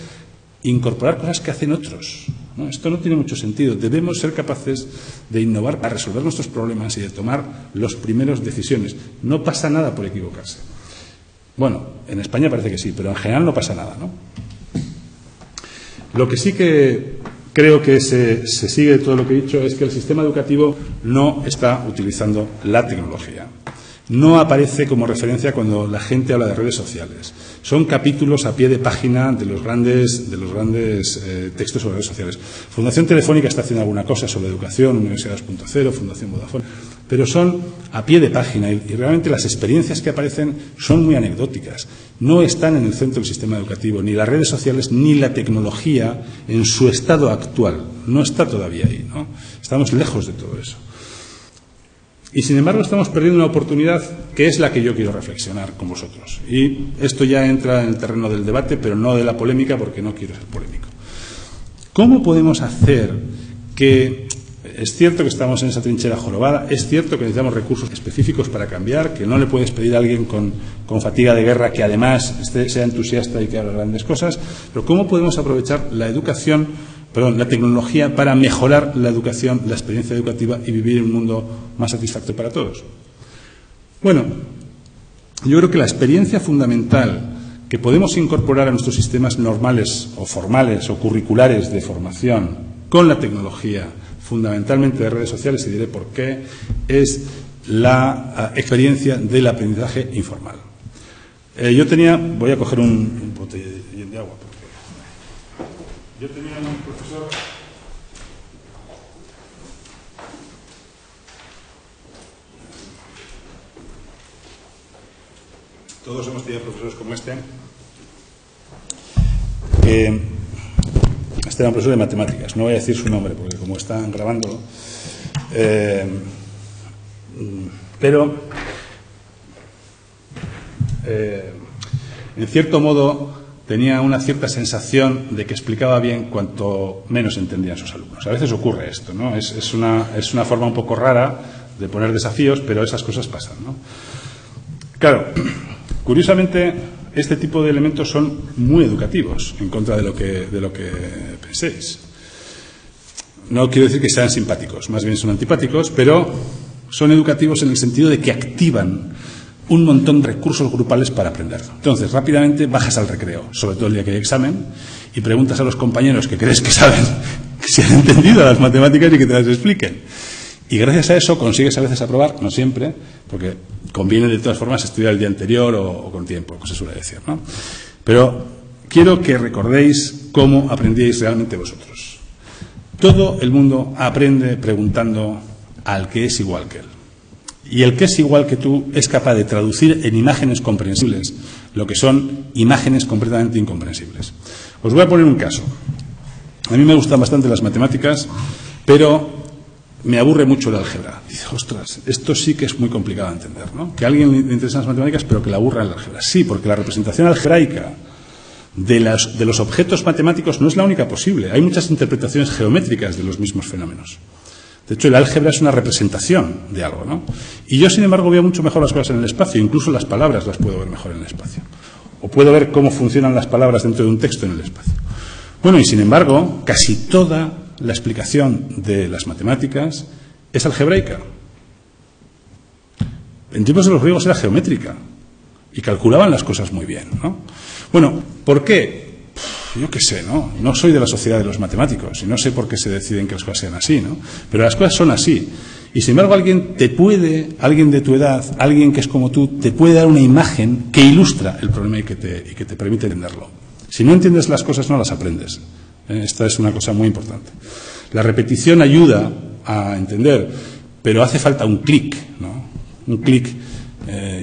incorporar cosas que hacen otros, ¿no? Esto no tiene mucho sentido. Debemos ser capaces de innovar para resolver nuestros problemas y de tomar las primeras decisiones. No pasa nada por equivocarse. Bueno, en España parece que sí, pero en general no pasa nada, ¿no? Lo que sí que creo que se sigue de todo lo que he dicho es que el sistema educativo no está utilizando la tecnología. No aparece como referencia cuando la gente habla de redes sociales. Son capítulos a pie de página de los grandes textos sobre redes sociales. Fundación Telefónica está haciendo alguna cosa sobre educación, Universidad 2.0, Fundación Vodafone, pero son a pie de página y realmente las experiencias que aparecen son muy anecdóticas. No están en el centro del sistema educativo, ni las redes sociales ni la tecnología en su estado actual. No está todavía ahí, ¿no? Estamos lejos de todo eso. Y, sin embargo, estamos perdiendo una oportunidad que es la que yo quiero reflexionar con vosotros. Y esto ya entra en el terreno del debate, pero no de la polémica, porque no quiero ser polémico. ¿Cómo podemos hacer que... Es cierto que estamos en esa trinchera jorobada, es cierto que necesitamos recursos específicos para cambiar, que no le puedes pedir a alguien con fatiga de guerra que además sea entusiasta y que haga grandes cosas, pero ¿cómo podemos aprovechar la tecnología para mejorar la educación, la experiencia educativa y vivir en un mundo más satisfactorio para todos? Bueno, yo creo que la experiencia fundamental que podemos incorporar a nuestros sistemas normales o formales o curriculares de formación con la tecnología, fundamentalmente de redes sociales, y diré por qué, es la experiencia del aprendizaje informal. Voy a coger un botellín de agua, porque yo tenía un profesor todos hemos tenido profesores como este era un profesor de matemáticas, no voy a decir su nombre porque como están grabándolo, pero en cierto modo tenía una cierta sensación de que explicaba bien cuanto menos entendían sus alumnos. A veces ocurre esto, ¿no? Es una forma un poco rara de poner desafíos, pero esas cosas pasan, ¿no? Claro, curiosamente, este tipo de elementos son muy educativos, en contra de lo que penséis. No quiero decir que sean simpáticos, más bien son antipáticos, pero son educativos en el sentido de que activan un montón de recursos grupales para aprender. Entonces, rápidamente bajas al recreo, sobre todo el día que hay examen, y preguntas a los compañeros que crees que saben si han entendido las matemáticas y que te las expliquen. Y gracias a eso consigues a veces aprobar, no siempre, porque conviene de todas formas estudiar el día anterior o con tiempo, como se suele decir, ¿no? Pero quiero que recordéis cómo aprendíais realmente vosotros. Todo el mundo aprende preguntando al que es igual que él. Y el que es igual que tú es capaz de traducir en imágenes comprensibles lo que son imágenes completamente incomprensibles. Os voy a poner un caso. A mí me gustan bastante las matemáticas, pero me aburre mucho el álgebra. Dice, ostras, esto sí que es muy complicado de entender, ¿no? Que a alguien le interesan las matemáticas, pero que le aburra el álgebra. Sí, porque la representación algebraica de los objetos matemáticos no es la única posible. Hay muchas interpretaciones geométricas de los mismos fenómenos. De hecho, el álgebra es una representación de algo, ¿no? Y yo, sin embargo, veo mucho mejor las cosas en el espacio. Incluso las palabras las puedo ver mejor en el espacio. O puedo ver cómo funcionan las palabras dentro de un texto en el espacio. Bueno, y sin embargo, casi toda la explicación de las matemáticas es algebraica. En tiempos de los griegos era geométrica y calculaban las cosas muy bien, ¿no? Bueno, ¿por qué? Yo qué sé, ¿no? No soy de la sociedad de los matemáticos y no sé por qué se deciden que las cosas sean así, ¿no? Pero las cosas son así. Y sin embargo alguien de tu edad, alguien que es como tú, te puede dar una imagen que ilustra el problema y que te permite entenderlo. Si no entiendes las cosas, no las aprendes. Esta es una cosa muy importante. La repetición ayuda a entender, pero hace falta un clic, ¿no? Un clic.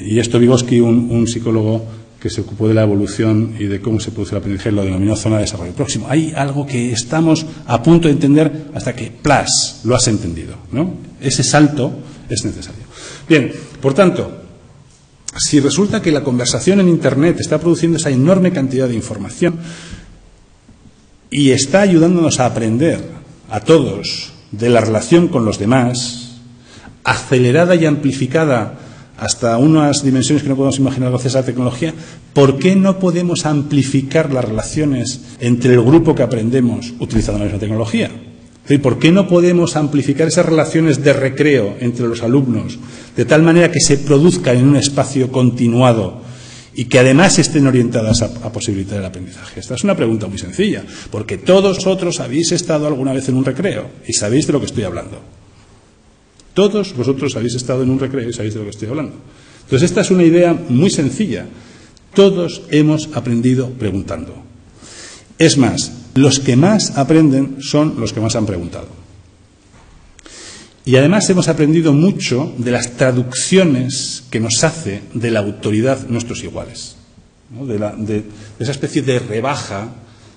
Y esto Vygotsky, un psicólogo que se ocupó de la evolución y de cómo se produce el aprendizaje, lo denominó zona de desarrollo próximo. Hay algo que estamos a punto de entender hasta que, ¡plas!, lo has entendido, ¿no? Ese salto es necesario. Bien, por tanto, si resulta que la conversación en Internet está produciendo esa enorme cantidad de información y está ayudándonos a aprender a todos de la relación con los demás, acelerada y amplificada hasta unas dimensiones que no podemos imaginar gracias a la tecnología, ¿por qué no podemos amplificar las relaciones entre el grupo que aprendemos utilizando la misma tecnología? Es decir, ¿por qué no podemos amplificar esas relaciones de recreo entre los alumnos de tal manera que se produzcan en un espacio continuado y que además estén orientadas a posibilitar el aprendizaje? Esta es una pregunta muy sencilla, porque todos vosotros habéis estado alguna vez en un recreo y sabéis de lo que estoy hablando. Todos vosotros habéis estado en un recreo y sabéis de lo que estoy hablando. Entonces, esta es una idea muy sencilla. Todos hemos aprendido preguntando. Es más, los que más aprenden son los que más han preguntado. Y además hemos aprendido mucho de las traducciones que nos hace de la autoridad nuestros iguales, ¿no? de esa especie de rebaja,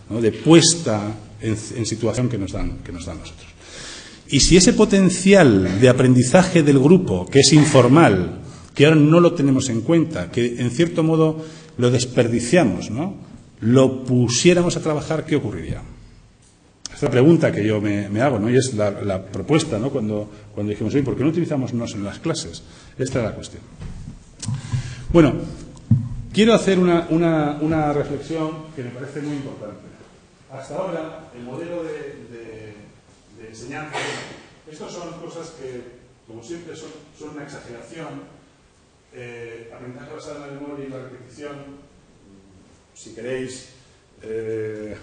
¿no? De puesta en situación que nos dan nosotros. Y si ese potencial de aprendizaje del grupo, que es informal, que ahora no lo tenemos en cuenta, que en cierto modo lo desperdiciamos, ¿no?, lo pusiéramos a trabajar, ¿qué ocurriría? Esta es la pregunta que yo me hago, ¿no? Y es la propuesta, ¿no? Cuando dijimos, oye, ¿por qué no utilizamos nos en las clases? Esta es la cuestión. Bueno, quiero hacer una reflexión que me parece muy importante. Hasta ahora, el modelo de enseñanza, estas son cosas que, como siempre, son una exageración. Aprendizaje basado en la memoria y la repetición, si queréis, el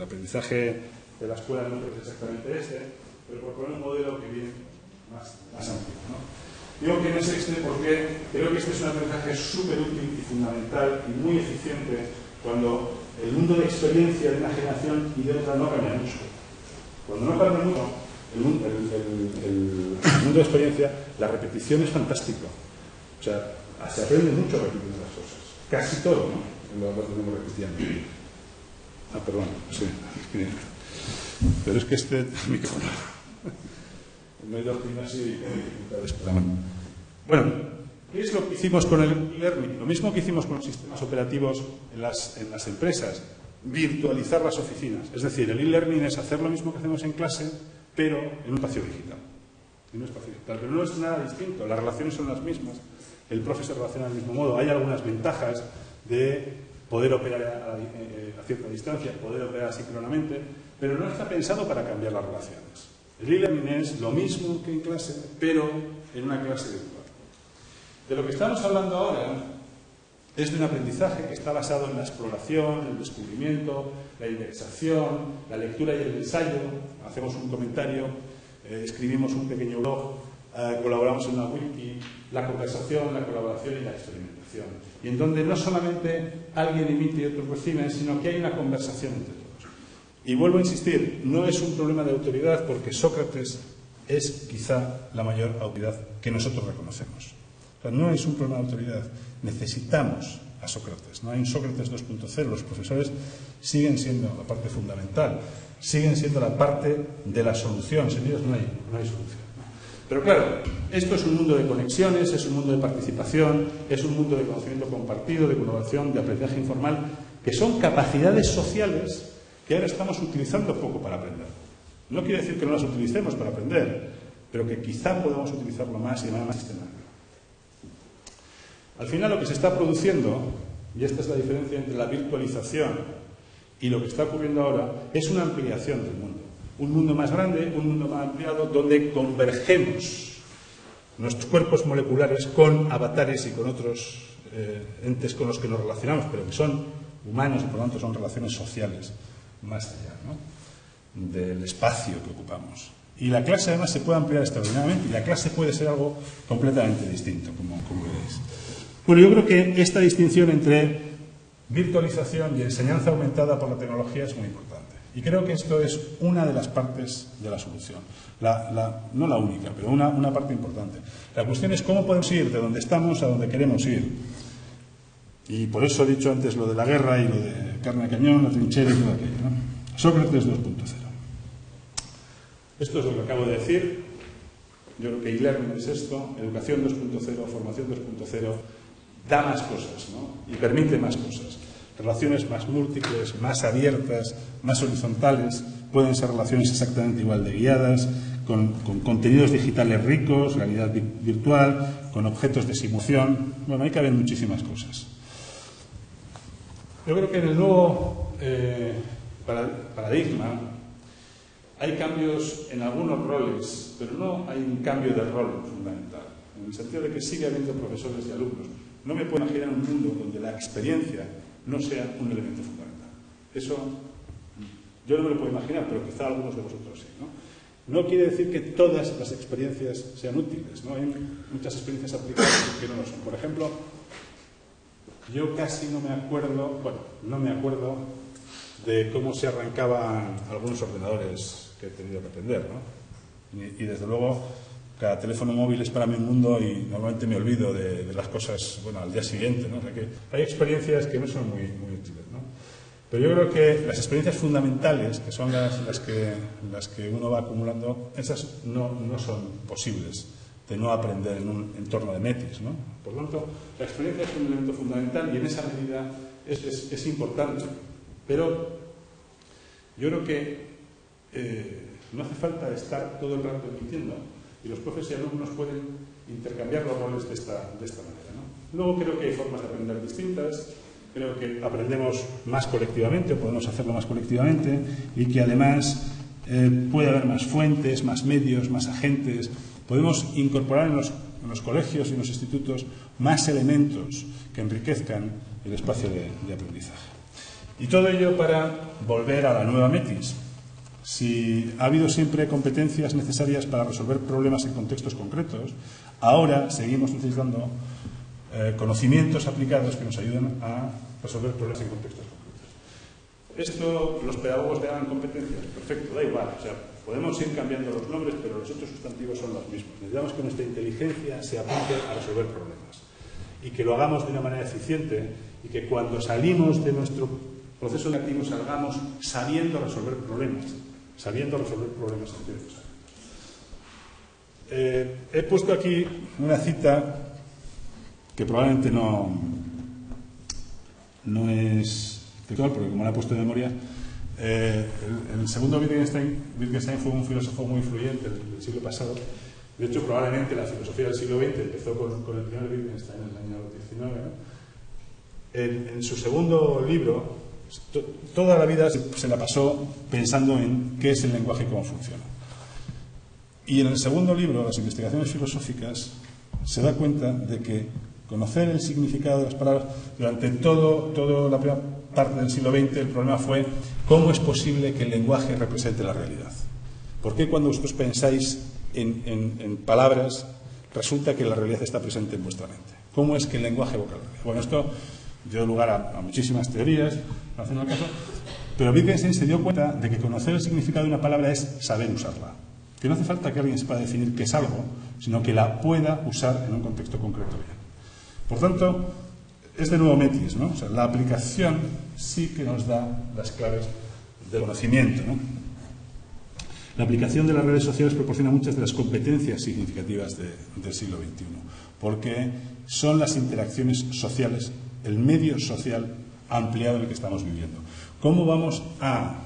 aprendizaje de la escuela no es exactamente pero por poner un modelo que viene más amplio, ¿no? Digo que no es porque creo que este es un aprendizaje súper útil y fundamental y muy eficiente cuando el mundo de experiencia de una generación y de otra no cambia mucho. Cuando no cambia mucho el mundo de experiencia, la repetición es fantástica. O sea, se aprende mucho repitiendo las cosas. Casi todo, ¿no? Lo tenemos repitiendo. Perdón, sí. Pero es que este micrófono no he ido al gimnasio y tengo dificultades con la mano. Bueno, ¿qué es lo que hicimos con el e-learning? Lo mismo que hicimos con los sistemas operativos en las empresas. Virtualizar las oficinas. Es decir, el e-learning es hacer lo mismo que hacemos en clase, pero en un espacio digital. Pero no es nada distinto. Las relaciones son las mismas. El profe se relaciona del mismo modo. Hay algunas ventajas de poder operar a cierta distancia, poder operar asíncronamente, pero no está pensado para cambiar las relaciones. El e-learning es lo mismo que en clase, pero en una clase virtual. De lo que estamos hablando ahora es de un aprendizaje que está basado en la exploración, el descubrimiento, la indexación, la lectura y el ensayo. Hacemos un comentario, escribimos un pequeño blog, colaboramos en una wiki, la conversación, la colaboración y la experimentación. Y en donde no solamente alguien imite y otros reciben, sino que hay una conversación entre todos. Y vuelvo a insistir, no es un problema de autoridad porque Sócrates es quizá la mayor autoridad que nosotros reconocemos. O sea, no es un problema de autoridad. Necesitamos a Sócrates. No hay un Sócrates 2.0. Los profesores siguen siendo la parte fundamental, siguen siendo la parte de la solución. Sin ellos no hay solución. Pero claro, esto es un mundo de conexiones, es un mundo de participación, es un mundo de conocimiento compartido, de colaboración, de aprendizaje informal, que son capacidades sociales que ahora estamos utilizando poco para aprender. No quiere decir que no las utilicemos para aprender, pero que quizá podamos utilizarlo más y de manera más sistemática. Al final lo que se está produciendo, y esta es la diferencia entre la virtualización y lo que está ocurriendo ahora, es una ampliación del mundo. Un mundo más grande, un mundo más ampliado, donde convergemos nuestros cuerpos moleculares con avatares y con otros entes con los que nos relacionamos, pero que son humanos y por lo tanto son relaciones sociales más allá, ¿no?, del espacio que ocupamos. Y la clase además se puede ampliar extraordinariamente y la clase puede ser algo completamente distinto, como veréis. Bueno, yo creo que esta distinción entre virtualización y enseñanza aumentada por la tecnología es muy importante. Y creo que esto es una de las partes de la solución. No la única, pero una parte importante. La cuestión es cómo podemos ir de donde estamos a donde queremos ir. Y por eso he dicho antes lo de la guerra y lo de carne de cañón, la trinchera y todo aquello, ¿no? Sócrates 2.0. Esto es lo que acabo de decir. Yo creo que e-learning es esto, educación 2.0, formación 2.0, da más cosas, ¿no? Y permite más cosas. Relaciones más múltiples, más abiertas, más horizontales, pueden ser relaciones exactamente igual de guiadas, con contenidos digitales ricos, realidad virtual, con objetos de simulación. Bueno, ahí caben muchísimas cosas. Yo creo que en el nuevo paradigma hay cambios en algunos roles, pero no hay un cambio de rol fundamental, en el sentido de que sigue habiendo profesores y alumnos. No me puedo imaginar un mundo donde la experiencia no sea un elemento fundamental. Eso yo no me lo puedo imaginar, pero quizá algunos de vosotros sí, ¿no? No quiere decir que todas las experiencias sean útiles, ¿no? Hay muchas experiencias aplicadas que no lo son. Por ejemplo, yo casi no me acuerdo, de cómo se arrancaban algunos ordenadores que he tenido que aprender, ¿no? Y desde luego, cada teléfono móvil es para mí un mundo y normalmente me olvido de las cosas, bueno, al día siguiente, ¿no? O sea que hay experiencias que no son muy útiles, ¿no? Pero yo creo que las experiencias fundamentales, que son las que uno va acumulando, esas no son posibles de no aprender en un entorno de metis, ¿no? Por lo tanto, la experiencia es un elemento fundamental y en esa medida es importante. Pero yo creo que no hace falta estar todo el rato emitiendo y los profes y alumnos pueden intercambiar los roles de esta manera, ¿no? Luego creo que hay formas de aprender distintas, creo que aprendemos más colectivamente o podemos hacerlo más colectivamente y que además puede haber más fuentes, más medios, más agentes. Podemos incorporar en los colegios y en los institutos más elementos que enriquezcan el espacio de aprendizaje. Y todo ello para volver a la nueva metis. Si ha habido siempre competencias necesarias para resolver problemas en contextos concretos, ahora seguimos necesitando conocimientos aplicados que nos ayuden a resolver problemas en contextos concretos. Esto los pedagogos le hagan competencias, perfecto, da igual. O sea, podemos ir cambiando los nombres, pero los otros sustantivos son los mismos. Necesitamos que nuestra inteligencia se aplique a resolver problemas y que lo hagamos de una manera eficiente y que cuando salimos de nuestro proceso educativo salgamos sabiendo resolver problemas complejos. He puesto aquí una cita que probablemente no es textual, porque como la he puesto de memoria, el segundo Wittgenstein fue un filósofo muy influyente del siglo pasado. De hecho, probablemente la filosofía del siglo XX empezó con el primer Wittgenstein en el año 19, ¿no? En su segundo libro, toda la vida se la pasó pensando en qué es el lenguaje y cómo funciona. Y en el segundo libro, Las investigaciones filosóficas, se da cuenta de que conocer el significado de las palabras, durante toda la primera parte del siglo XX, el problema fue cómo es posible que el lenguaje represente la realidad. ¿Por qué cuando vosotros pensáis en palabras, resulta que la realidad está presente en vuestra mente? ¿Cómo es que el lenguaje evoca la realidad? Bueno, esto dio lugar a muchísimas teorías, no hacen el caso, pero Wittgenstein se dio cuenta de que conocer el significado de una palabra es saber usarla. Que no hace falta que alguien sepa definir qué es algo, sino que la pueda usar en un contexto concreto bien. Por tanto, es de nuevo metis, ¿no? O sea, la aplicación sí que nos da las claves del conocimiento, ¿no? La aplicación de las redes sociales proporciona muchas de las competencias significativas del siglo XXI, porque son las interacciones sociales, el medio social ampliado en el que estamos viviendo. ¿Cómo vamos a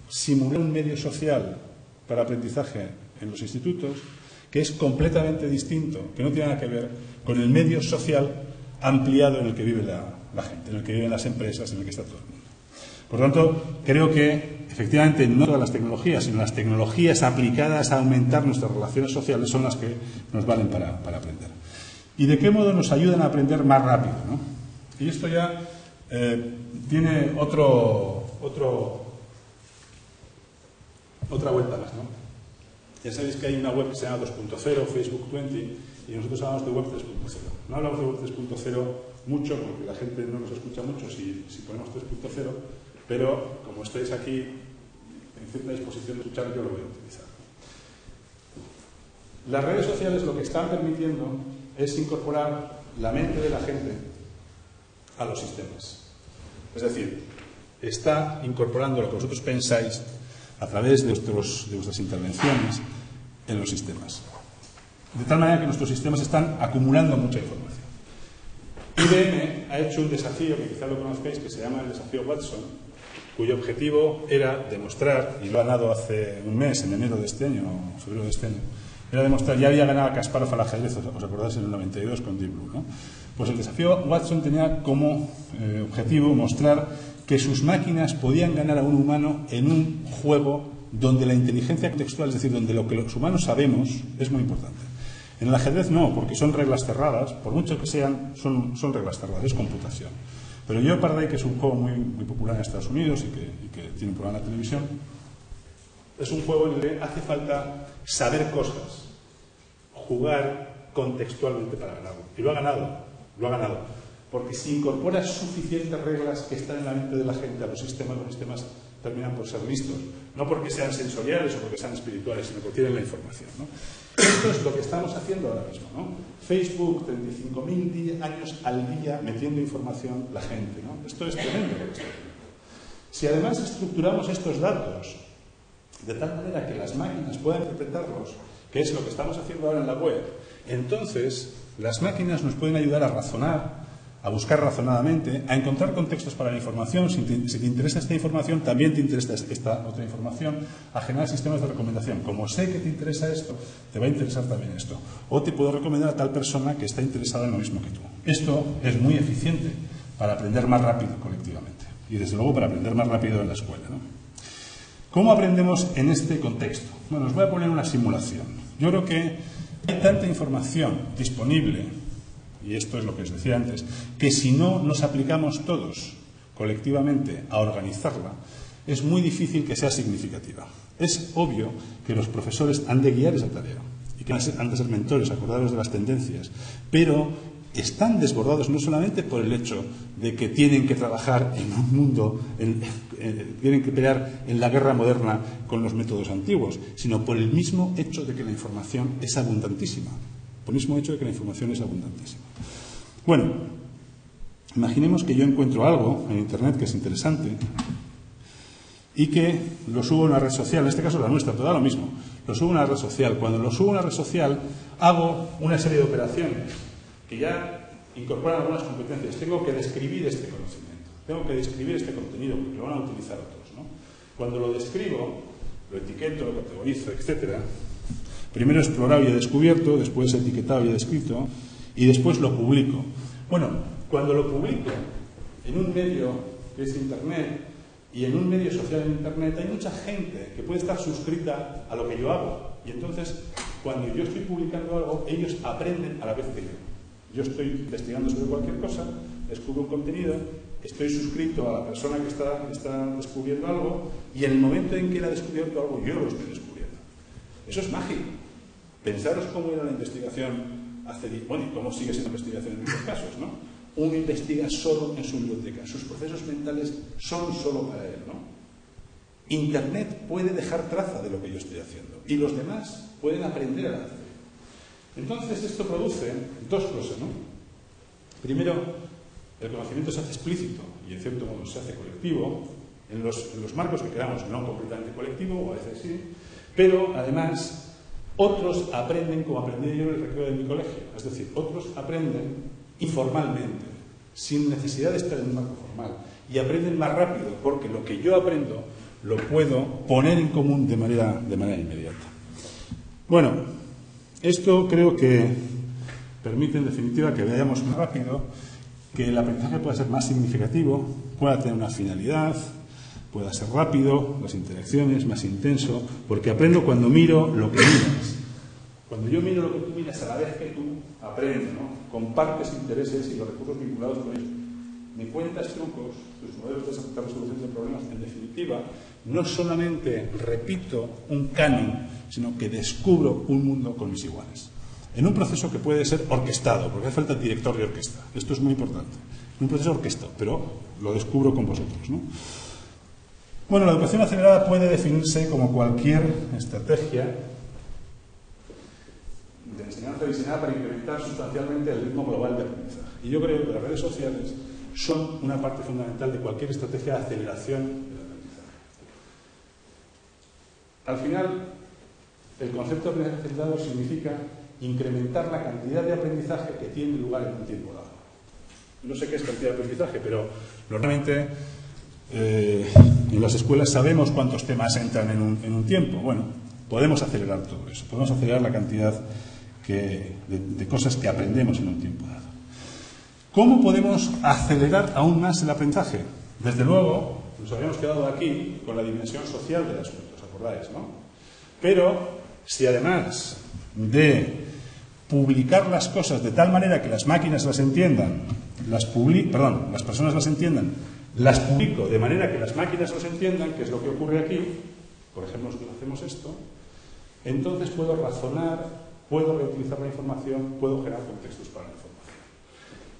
simular un medio social para aprendizaje en los institutos que es completamente distinto, que no tiene nada que ver con el medio social ampliado en el que vive la gente, en el que viven las empresas, en el que está todo el mundo? Por tanto, creo que efectivamente no todas las tecnologías, sino las tecnologías aplicadas a aumentar nuestras relaciones sociales son las que nos valen para aprender. ¿Y de qué modo nos ayudan a aprender más rápido, ¿no? Y esto ya tiene otra vuelta más, ¿no? Ya sabéis que hay una web que se llama 2.0, Facebook 20, y nosotros hablamos de web 3.0. No hablamos de web 3.0 mucho, porque la gente no nos escucha mucho si ponemos 3.0, pero como estáis aquí en cierta disposición de escuchar, yo lo voy a utilizar. Las redes sociales lo que están permitiendo es incorporar la mente de la gente a los sistemas. Es decir, está incorporando lo que vosotros pensáis a través de vuestras intervenciones en los sistemas. De tal manera que nuestros sistemas están acumulando mucha información. IBM ha hecho un desafío, que quizá lo conozcáis, que se llama el desafío Watson, cuyo objetivo era demostrar, y lo ha ganado hace un mes, en enero de este año, o febrero de este año, era demostrar, ya había ganado a Kasparov al ajedrez, os acordáis, en el 92 con Deep Blue, ¿no? Pues el desafío Watson tenía como objetivo mostrar que sus máquinas podían ganar a un humano en un juego donde la inteligencia contextual, es decir, donde lo que los humanos sabemos, es muy importante. En el ajedrez no, porque son reglas cerradas, por mucho que sean, son reglas cerradas, es computación. Pero Jeopardy, que es un juego muy popular en Estados Unidos y que tiene un programa en la televisión, es un juego en el que hace falta saber cosas, jugar contextualmente para ganarlo. Y lo ha ganado. Porque si incorporas suficientes reglas que están en la mente de la gente a los sistemas terminan por ser listos. No porque sean sensoriales o porque sean espirituales, sino porque tienen la información, ¿no? Esto es lo que estamos haciendo ahora mismo, ¿no? Facebook, 35.000 años al día metiendo información la gente, ¿no? Esto es tremendo lo que está haciendo. Si además estructuramos estos datos de tal manera que las máquinas puedan interpretarlos, que es lo que estamos haciendo ahora en la web, entonces las máquinas nos pueden ayudar a razonar, a buscar razonadamente, a encontrar contextos para la información. Si te interesa esta información, también te interesa esta otra información, a generar sistemas de recomendación. Como sé que te interesa esto, te va a interesar también esto. O te puedo recomendar a tal persona que está interesada en lo mismo que tú. Esto es muy eficiente para aprender más rápido colectivamente. Y desde luego para aprender más rápido en la escuela, ¿no? ¿Cómo aprendemos en este contexto? Bueno, os voy a poner una simulación. Yo creo que hay tanta información disponible, y esto es lo que os decía antes, que si no nos aplicamos todos colectivamente a organizarla, es muy difícil que sea significativa. Es obvio que los profesores han de guiar esa tarea y que han de ser mentores, acordaros de las tendencias, pero están desbordados no solamente por el hecho de que tienen que trabajar en un mundo, tienen que pelear en la guerra moderna con los métodos antiguos, sino por el mismo hecho de que la información es abundantísima. Por el mismo hecho de que la información es abundantísima. Bueno, imaginemos que yo encuentro algo en Internet que es interesante y que lo subo a una red social, en este caso la nuestra, pero da lo mismo. Lo subo a una red social. Cuando lo subo a una red social, hago una serie de operaciones que ya incorporan algunas competencias. Tengo que describir este conocimiento, tengo que describir este contenido, porque lo van a utilizar otros, ¿no? Cuando lo describo, lo etiqueto, lo categorizo, etcétera. Primero he explorado y he descubierto, después he etiquetado y he descrito, y después lo publico. Bueno, cuando lo publico en un medio que es Internet y en un medio social en Internet, hay mucha gente que puede estar suscrita a lo que yo hago. Y entonces, cuando yo estoy publicando algo, ellos aprenden a la vez que yo. Yo estoy investigando sobre cualquier cosa, descubro un contenido, estoy suscrito a la persona que está descubriendo algo, y en el momento en que él ha descubierto algo, yo lo estoy descubriendo. Eso es mágico. Pensaros cómo era la investigación bueno, y cómo sigue siendo la investigación en muchos casos, ¿no? Uno investiga solo en su biblioteca, sus procesos mentales son solo para él, ¿no? Internet puede dejar traza de lo que yo estoy haciendo, y los demás pueden aprender a hacer. Entonces esto produce dos cosas, ¿no? Primero, el conocimiento se hace explícito y en cierto modo se hace colectivo, en los marcos que queramos, no completamente colectivo, o a veces sí, pero además otros aprenden como aprendí yo en el recreo de mi colegio, es decir, otros aprenden informalmente, sin necesidad de estar en un marco formal, y aprenden más rápido porque lo que yo aprendo lo puedo poner en común de manera inmediata. Bueno, esto creo que permite en definitiva que vayamos más rápido, que el aprendizaje pueda ser más significativo, pueda tener una finalidad, pueda ser rápido, las interacciones, más intenso, porque aprendo cuando miro lo que miras. Cuando yo miro lo que tú miras a la vez que tú aprendes, ¿no? Compartes intereses y los recursos vinculados con ellos. me cuentas trucos, tus modelos de resolución de problemas, en definitiva, no solamente repito un canon, sino que descubro un mundo con mis iguales. En un proceso que puede ser orquestado, porque hace falta director de orquesta. Esto es muy importante. Un proceso orquestado, pero lo descubro con vosotros, ¿no? Bueno, la educación acelerada puede definirse como cualquier estrategia de enseñanza diseñada para incrementar sustancialmente el ritmo global de aprendizaje. Y yo creo que las redes sociales son una parte fundamental de cualquier estrategia de aceleración del aprendizaje. Al final, el concepto de aprendizaje acelerado significa incrementar la cantidad de aprendizaje que tiene lugar en un tiempo dado. No sé qué es cantidad de aprendizaje, pero normalmente en las escuelas sabemos cuántos temas entran en un tiempo. Bueno, podemos acelerar todo eso, podemos acelerar la cantidad de cosas que aprendemos en un tiempo dado. ¿Cómo podemos acelerar aún más el aprendizaje? Desde luego, nos habíamos quedado aquí con la dimensión social del asunto, ¿os acordáis, no? Pero si además de publicar las cosas de tal manera que las máquinas las entiendan, las personas las entiendan, las publico de manera que las máquinas las entiendan, que es lo que ocurre aquí, por ejemplo, si hacemos esto, entonces puedo razonar, puedo reutilizar la información, puedo generar contextos para la información.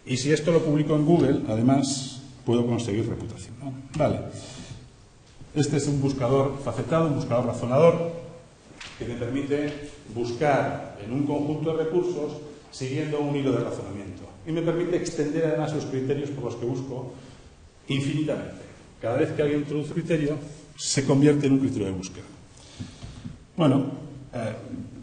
Y si esto lo publico en Google, además, puedo conseguir reputación, ¿no? Vale. Este es un buscador facetado, un buscador razonador, que me permite buscar en un conjunto de recursos siguiendo un hilo de razonamiento. Y me permite extender además los criterios por los que busco infinitamente. Cada vez que alguien introduce un criterio, se convierte en un criterio de búsqueda. Bueno,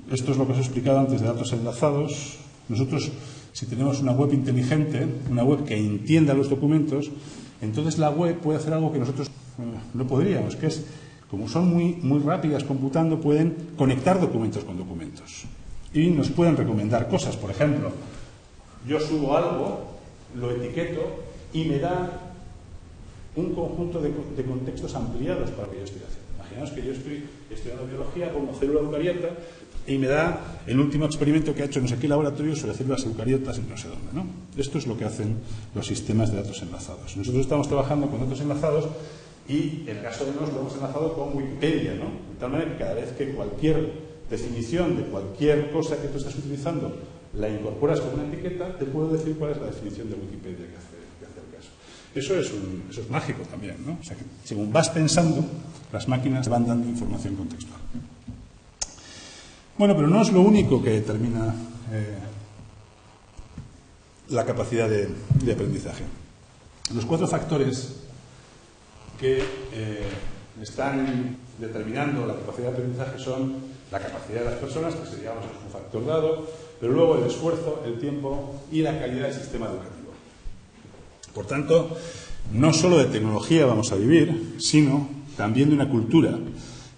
esto es lo que os he explicado antes de datos enlazados. Nosotros, si tenemos una web inteligente, una web que entienda los documentos, entonces la web puede hacer algo que nosotros no podríamos, que es, como son muy rápidas computando, pueden conectar documentos con documentos y nos pueden recomendar cosas. Por ejemplo, yo subo algo, lo etiqueto y me da un conjunto de contextos ampliados para lo que yo estoy haciendo. Imaginaos que yo estoy estudiando biología, pongo célula eucariota y me da el último experimento que ha hecho no sé qué laboratorio sobre células eucariotas en no sé dónde, ¿no? Esto es lo que hacen los sistemas de datos enlazados. Nosotros estamos trabajando con datos enlazados y en el caso de nosotros lo hemos enlazado con Wikipedia, ¿no? De tal manera que cada vez que cualquier definición de cualquier cosa que tú estás utilizando la incorporas como una etiqueta, te puedo decir cuál es la definición de Wikipedia que hace el caso. Eso es mágico también, ¿no? O sea que según vas pensando, las máquinas van dando información contextual. Bueno, pero no es lo único que determina la capacidad de aprendizaje. Los 4 factores que están determinando la capacidad de aprendizaje son la capacidad de las personas, que sería un factor dado, pero luego el esfuerzo, el tiempo y la calidad del sistema educativo. Por tanto, no solo de tecnología vamos a vivir, sino también de una cultura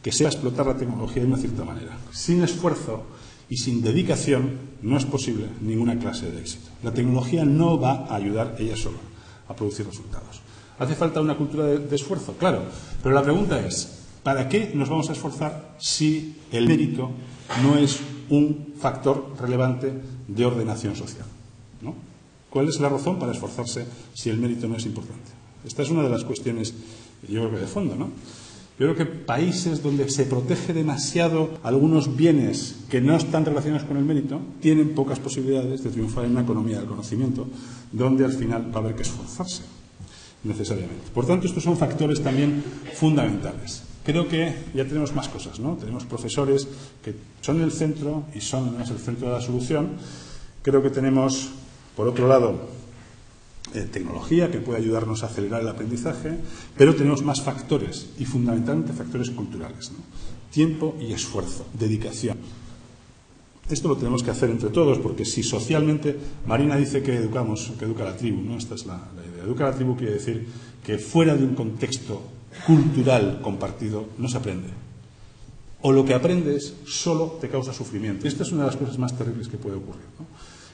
que sepa explotar la tecnología de una cierta manera. Sin esfuerzo y sin dedicación no es posible ninguna clase de éxito. La tecnología no va a ayudar ella sola a producir resultados. ¿Hace falta una cultura de esfuerzo? Claro, pero la pregunta es, ¿para qué nos vamos a esforzar si el mérito no es un factor relevante de ordenación social, ¿no? ¿Cuál es la razón para esforzarse si el mérito no es importante? Esta es una de las cuestiones, yo creo que de fondo, ¿no? Yo creo que países donde se protege demasiado algunos bienes que no están relacionados con el mérito tienen pocas posibilidades de triunfar en una economía del conocimiento donde al final va a haber que esforzarse necesariamente. Por tanto, estos son factores también fundamentales. Creo que ya tenemos más cosas, ¿no? Tenemos profesores que son el centro y son además el centro de la solución. Creo que tenemos, por otro lado, tecnología que puede ayudarnos a acelerar el aprendizaje, pero tenemos más factores y fundamentalmente factores culturales, ¿no? Tiempo y esfuerzo, dedicación. Esto lo tenemos que hacer entre todos porque si socialmente, Marina dice que educamos, que educa a la tribu, ¿no? Esta es la idea. Educa a la tribu quiere decir que fuera de un contexto cultural compartido no se aprende. O lo que aprendes solo te causa sufrimiento. Esta es una de las cosas más terribles que puede ocurrir, ¿no?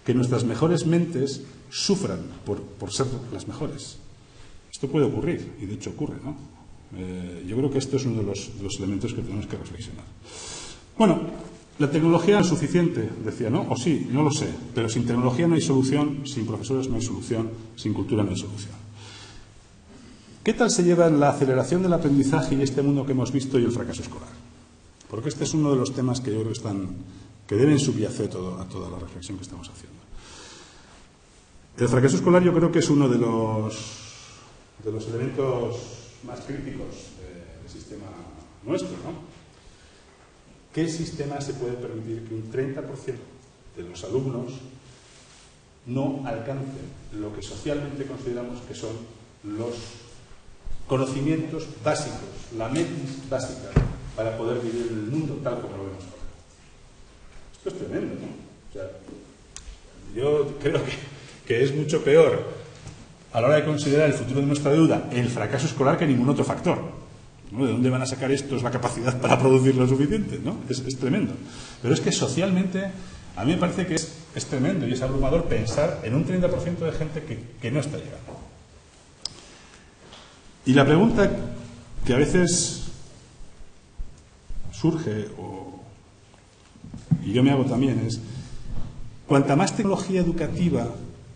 Que nuestras mejores mentes sufran por ser las mejores. Esto puede ocurrir, y de hecho ocurre, ¿no? Yo creo que esto es uno de los elementos que tenemos que reflexionar. Bueno, la tecnología no es suficiente, decía, ¿no? O sí, no lo sé, pero sin tecnología no hay solución, sin profesores no hay solución, sin cultura no hay solución. ¿Qué tal se llevan la aceleración del aprendizaje y este mundo que hemos visto y el fracaso escolar? Porque este es uno de los temas que yo creo que deben subyacer a toda la reflexión que estamos haciendo. El fracaso escolar yo creo que es uno de los elementos más críticos del sistema nuestro, ¿no? ¿Qué sistema se puede permitir que un 30% de los alumnos no alcancen lo que socialmente consideramos que son los conocimientos básicos, la metis básica para poder vivir en el mundo tal como lo vemos ahora? Esto es tremendo, ¿no? O sea, yo creo que es mucho peor a la hora de considerar el futuro de nuestra deuda el fracaso escolar que ningún otro factor, ¿no? ¿De dónde van a sacar estos la capacidad para producir lo suficiente? ¿No? Es tremendo. Pero es que socialmente a mí me parece que es tremendo y es abrumador pensar en un 30% de gente que no está llegando. Y la pregunta que a veces surge, y yo me hago también, es: cuanta más tecnología educativa,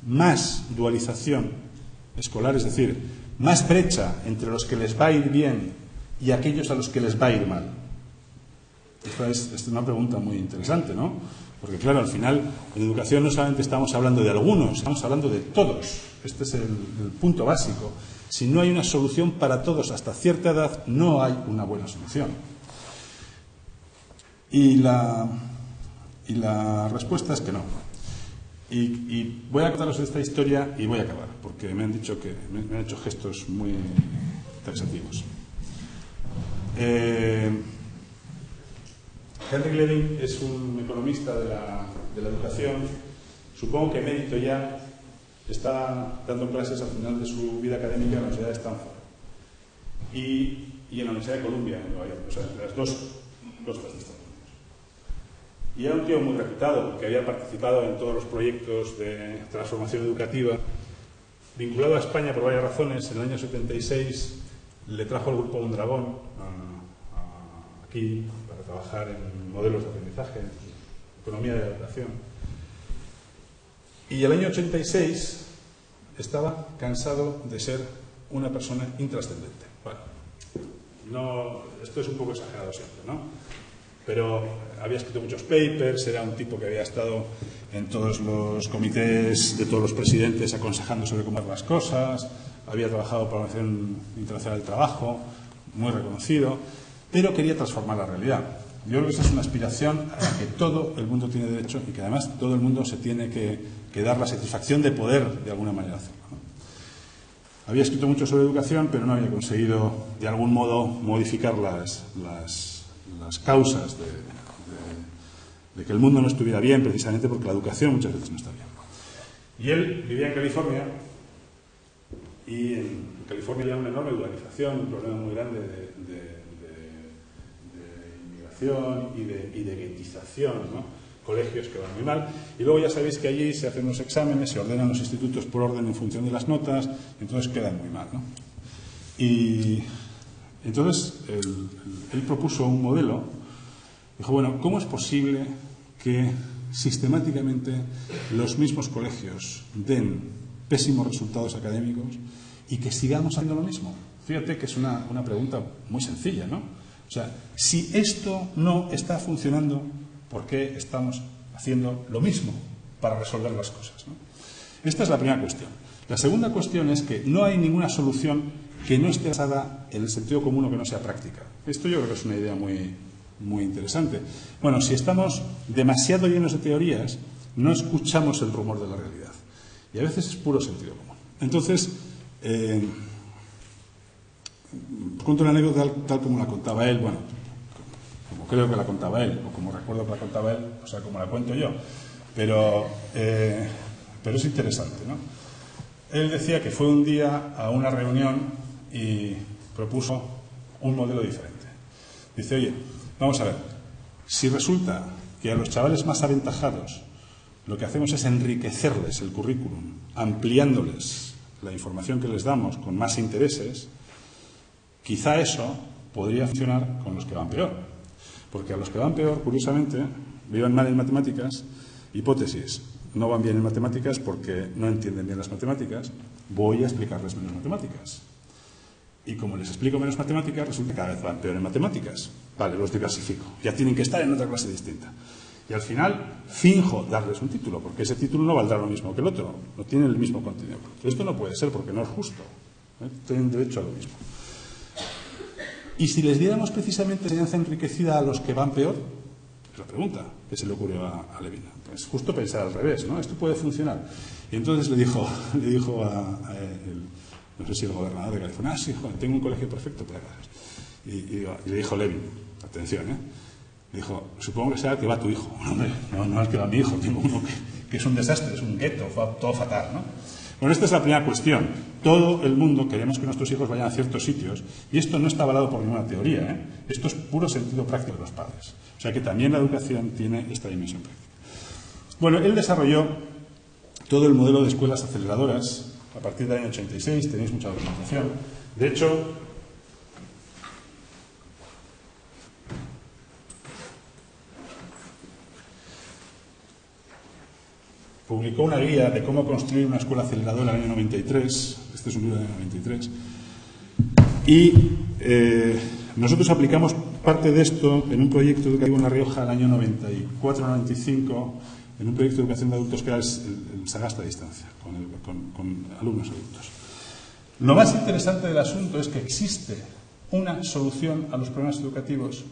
más dualización escolar, es decir, más brecha entre los que les va a ir bien y aquellos a los que les va a ir mal. Esta es una pregunta muy interesante, ¿no? Porque claro, al final, en educación no solamente estamos hablando de algunos, estamos hablando de todos. Este es el punto básico. Si no hay una solución para todos hasta cierta edad, no hay una buena solución. Y la respuesta es que no. Y voy a contaros esta historia y voy a acabar, porque me han dicho que me han hecho gestos muy taxativos. Henry Levin es un economista de la educación, supongo que emérito ya, está dando clases al final de su vida académica en la Universidad de Stanford y en la Universidad de Columbia, en Nueva York, o sea, entre las dos costas de Estados Unidos. Y era un tío muy reputado, porque había participado en todos los proyectos de transformación educativa, vinculado a España por varias razones. En el año 76 le trajo el grupo Mondragón aquí para trabajar en modelos de aprendizaje, en economía de la educación. Y el año 86 estaba cansado de ser una persona intrascendente. Bueno, esto es un poco exagerado siempre, ¿no? Pero había escrito muchos papers, era un tipo que había estado en todos los comités de todos los presidentes aconsejando sobre cómo hacer las cosas, había trabajado para la Organización Internacional del Trabajo, muy reconocido, pero quería transformar la realidad. Yo creo que esa es una aspiración a la que todo el mundo tiene derecho y que además todo el mundo se tiene que dar la satisfacción de poder de alguna manera hacerlo, ¿no? Había escrito mucho sobre educación, pero no había conseguido de algún modo modificar las causas de que el mundo no estuviera bien, precisamente porque la educación muchas veces no está bien. Y él vivía en California, y en California había una enorme dualización, un problema muy grande de inmigración y de guetización, ¿no? Colegios que van muy mal, y luego ya sabéis que allí se hacen los exámenes, se ordenan los institutos por orden en función de las notas, y entonces quedan muy mal, ¿no? Y entonces él propuso un modelo. Dijo, bueno, ¿cómo es posible que sistemáticamente los mismos colegios den pésimos resultados académicos y que sigamos haciendo lo mismo? Fíjate que es una pregunta muy sencilla, ¿no? O sea, si esto no está funcionando, ¿por qué estamos haciendo lo mismo para resolver las cosas, ¿no? Esta es la primera cuestión. La segunda cuestión es que no hay ninguna solución que no esté basada en el sentido común o que no sea práctica. Esto yo creo que es una idea muy interesante. Bueno, si estamos demasiado llenos de teorías, no escuchamos el rumor de la realidad. Y a veces es puro sentido común. Entonces, cuento una anécdota tal como la contaba él, bueno, como creo que la contaba él, o como recuerdo que la contaba él, o sea, como la cuento yo. Pero es interesante, ¿no? Él decía que fue un día a una reunión y propuso un modelo diferente. Dice, oye, vamos a ver, si resulta que a los chavales más aventajados lo que hacemos es enriquecerles el currículum, ampliándoles la información que les damos con más intereses, quizá eso podría funcionar con los que van peor. Porque a los que van peor, curiosamente, vivan mal en matemáticas, hipótesis, no van bien en matemáticas porque no entienden bien las matemáticas, voy a explicarles menos matemáticas. Y como les explico menos matemáticas, resulta que cada vez van peor en matemáticas. Vale, los diversifico. Ya tienen que estar en otra clase distinta. Y al final finjo darles un título, porque ese título no valdrá lo mismo que el otro, no tiene el mismo contenido. Esto no puede ser porque no es justo. Tienen derecho a lo mismo. ¿Y si les diéramos precisamente enseñanza enriquecida a los que van peor? Es la pregunta que se le ocurrió a Levin. Es justo pensar al revés, ¿no? Esto puede funcionar. Y entonces le dijo no sé si el gobernador de California, sí, joder, tengo un colegio perfecto para casas. Y le dijo Levin, atención, le dijo, supongo que será el que va tu hijo. Hombre, no es que va mi hijo, tengo uno que es un desastre, es un gueto, todo fatal, ¿no? Bueno, esta es la primera cuestión. Todo el mundo queremos que nuestros hijos vayan a ciertos sitios y esto no está avalado por ninguna teoría, Esto es puro sentido práctico de los padres. O sea que también la educación tiene esta dimensión práctica. Bueno, él desarrolló todo el modelo de escuelas aceleradoras a partir del año 86, tenéis mucha documentación. De hecho, publicó una guía de cómo construir una escuela aceleradora en el año 93, este es un libro del año 93, y nosotros aplicamos parte de esto en un proyecto educativo en La Rioja el año 94-95, en un proyecto de educación de adultos que era el Sagasta a distancia, con alumnos adultos. Lo más interesante del asunto es que existe una solución a los problemas educativos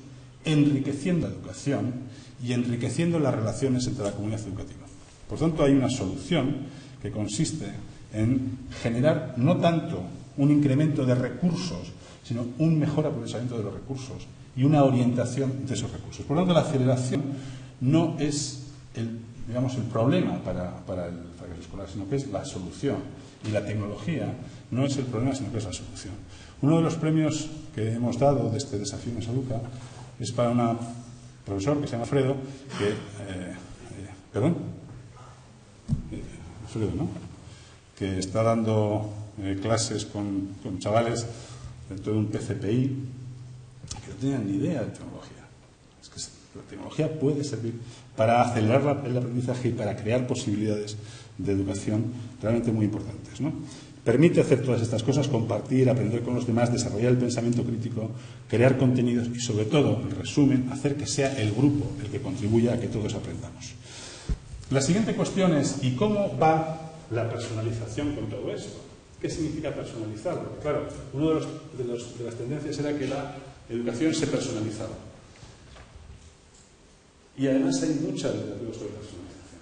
enriqueciendo la educación y enriqueciendo las relaciones entre la comunidad educativa. Por tanto, hay una solución que consiste en generar no tanto un incremento de recursos, sino un mejor aprovechamiento de los recursos y una orientación de esos recursos. Por lo tanto, la aceleración no es el problema para el fracaso escolar, sino que es la solución. Y la tecnología no es el problema, sino que es la solución. Uno de los premios que hemos dado de este desafío en Educa es para un profesor que se llama Alfredo, que está dando clases con chavales dentro de un PCPI que no tenían ni idea de tecnología. Es que la tecnología puede servir para acelerar el aprendizaje y para crear posibilidades de educación realmente muy importantes, ¿no? Permite hacer todas estas cosas, compartir, aprender con los demás, desarrollar el pensamiento crítico, crear contenidos y, sobre todo, en resumen, hacer que sea el grupo el que contribuya a que todos aprendamos. La siguiente cuestión es, ¿y cómo va la personalización con todo esto? ¿Qué significa personalizar? Porque, claro, una de las tendencias era que la educación se personalizaba. Y además hay mucha literatura sobre personalización.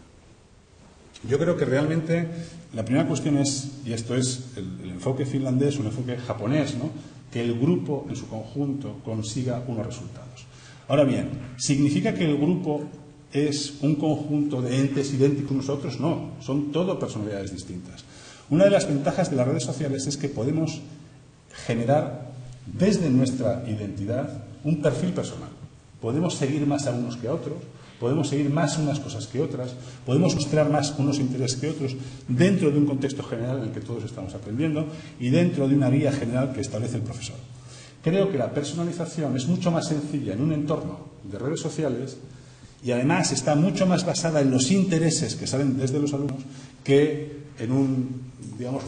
Yo creo que realmente la primera cuestión es, y esto es el enfoque finlandés, un enfoque japonés, ¿no?, que el grupo en su conjunto consiga unos resultados. Ahora bien, ¿significa que el grupo es un conjunto de entes idénticos unos a otros? No, son todo personalidades distintas. Una de las ventajas de las redes sociales es que podemos generar desde nuestra identidad un perfil personal. Podemos seguir más a unos que a otros, podemos seguir más unas cosas que otras, podemos mostrar más unos intereses que otros dentro de un contexto general en el que todos estamos aprendiendo y dentro de una guía general que establece el profesor. Creo que la personalización es mucho más sencilla en un entorno de redes sociales y además está mucho más basada en los intereses que salen desde los alumnos que en un,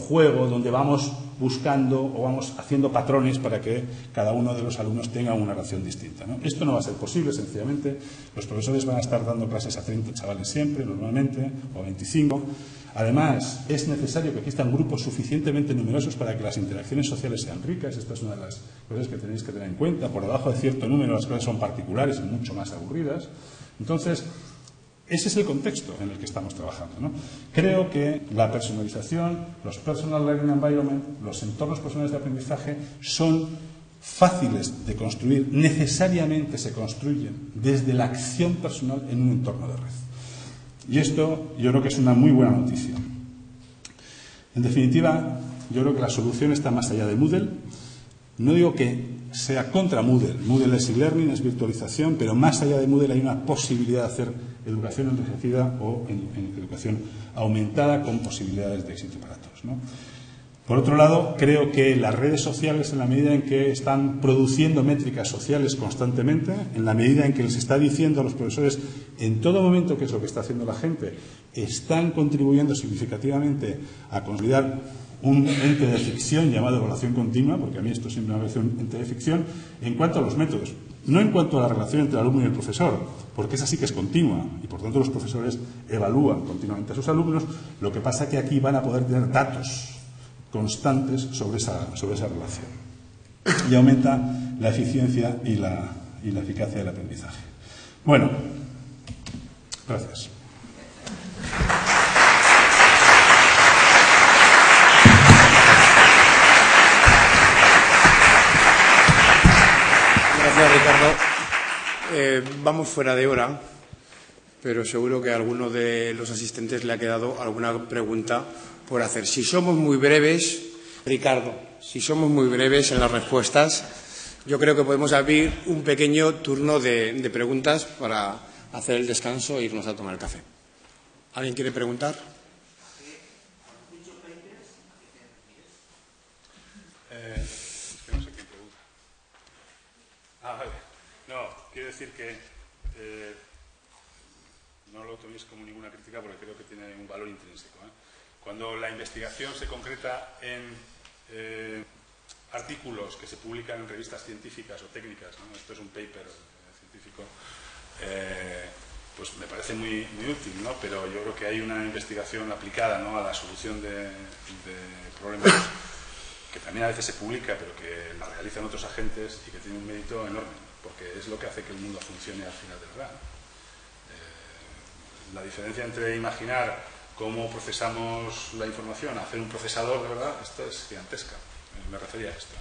juego donde vamos buscando o vamos haciendo patrones para que cada uno de los alumnos tenga una relación distinta, ¿no? Esto no va a ser posible, sencillamente. Los profesores van a estar dando clases a 30 chavales siempre, normalmente, o a 25. Además, es necesario que existan grupos suficientemente numerosos para que las interacciones sociales sean ricas. Esta es una de las cosas que tenéis que tener en cuenta. Por debajo de cierto número las clases son particulares y mucho más aburridas. Entonces, ese es el contexto en el que estamos trabajando, ¿no? Creo que la personalización, los personal learning environment, los entornos personales de aprendizaje son fáciles de construir, necesariamente se construyen desde la acción personal en un entorno de red. Y esto yo creo que es una muy buena noticia. En definitiva, yo creo que la solución está más allá de Moodle. No digo que sea contra Moodle. Moodle es e-learning, es virtualización, pero más allá de Moodle hay una posibilidad de hacer educación enriquecida o en educación aumentada con posibilidades de éxito para todos, ¿no? Por otro lado, creo que las redes sociales, en la medida en que están produciendo métricas sociales constantemente, en la medida en que les está diciendo a los profesores en todo momento qué es lo que está haciendo la gente, están contribuyendo significativamente a consolidar un ente de ficción llamado evaluación continua, porque a mí esto siempre me parece un ente de ficción, en cuanto a los métodos. No en cuanto a la relación entre el alumno y el profesor, porque esa sí que es continua y por tanto los profesores evalúan continuamente a sus alumnos. Lo que pasa es que aquí van a poder tener datos constantes sobre esa relación y aumenta la eficiencia y la eficacia del aprendizaje. Bueno, gracias. Gracias, Ricardo. Vamos fuera de hora, pero seguro que a alguno de los asistentes le ha quedado alguna pregunta por hacer. Si somos muy breves, Ricardo, si somos muy breves en las respuestas, yo creo que podemos abrir un pequeño turno de preguntas para hacer el descanso e irnos a tomar el café. ¿Alguien quiere preguntar? No sé quién pregunta. Vale. No, quiero decir que no lo toméis como ninguna crítica porque creo que tiene un valor intrínseco. Cuando la investigación se concreta en artículos que se publican en revistas científicas o técnicas, ¿no? Esto es un paper científico, pues me parece muy útil, ¿no? Pero yo creo que hay una investigación aplicada, ¿no?, a la solución de problemas que también a veces se publica, pero que la realizan otros agentes y que tiene un mérito enorme, porque es lo que hace que el mundo funcione al final del día. La diferencia entre imaginar cómo procesamos la información, hacer un procesador, de verdad, esto es gigantesca. Me refería a esto,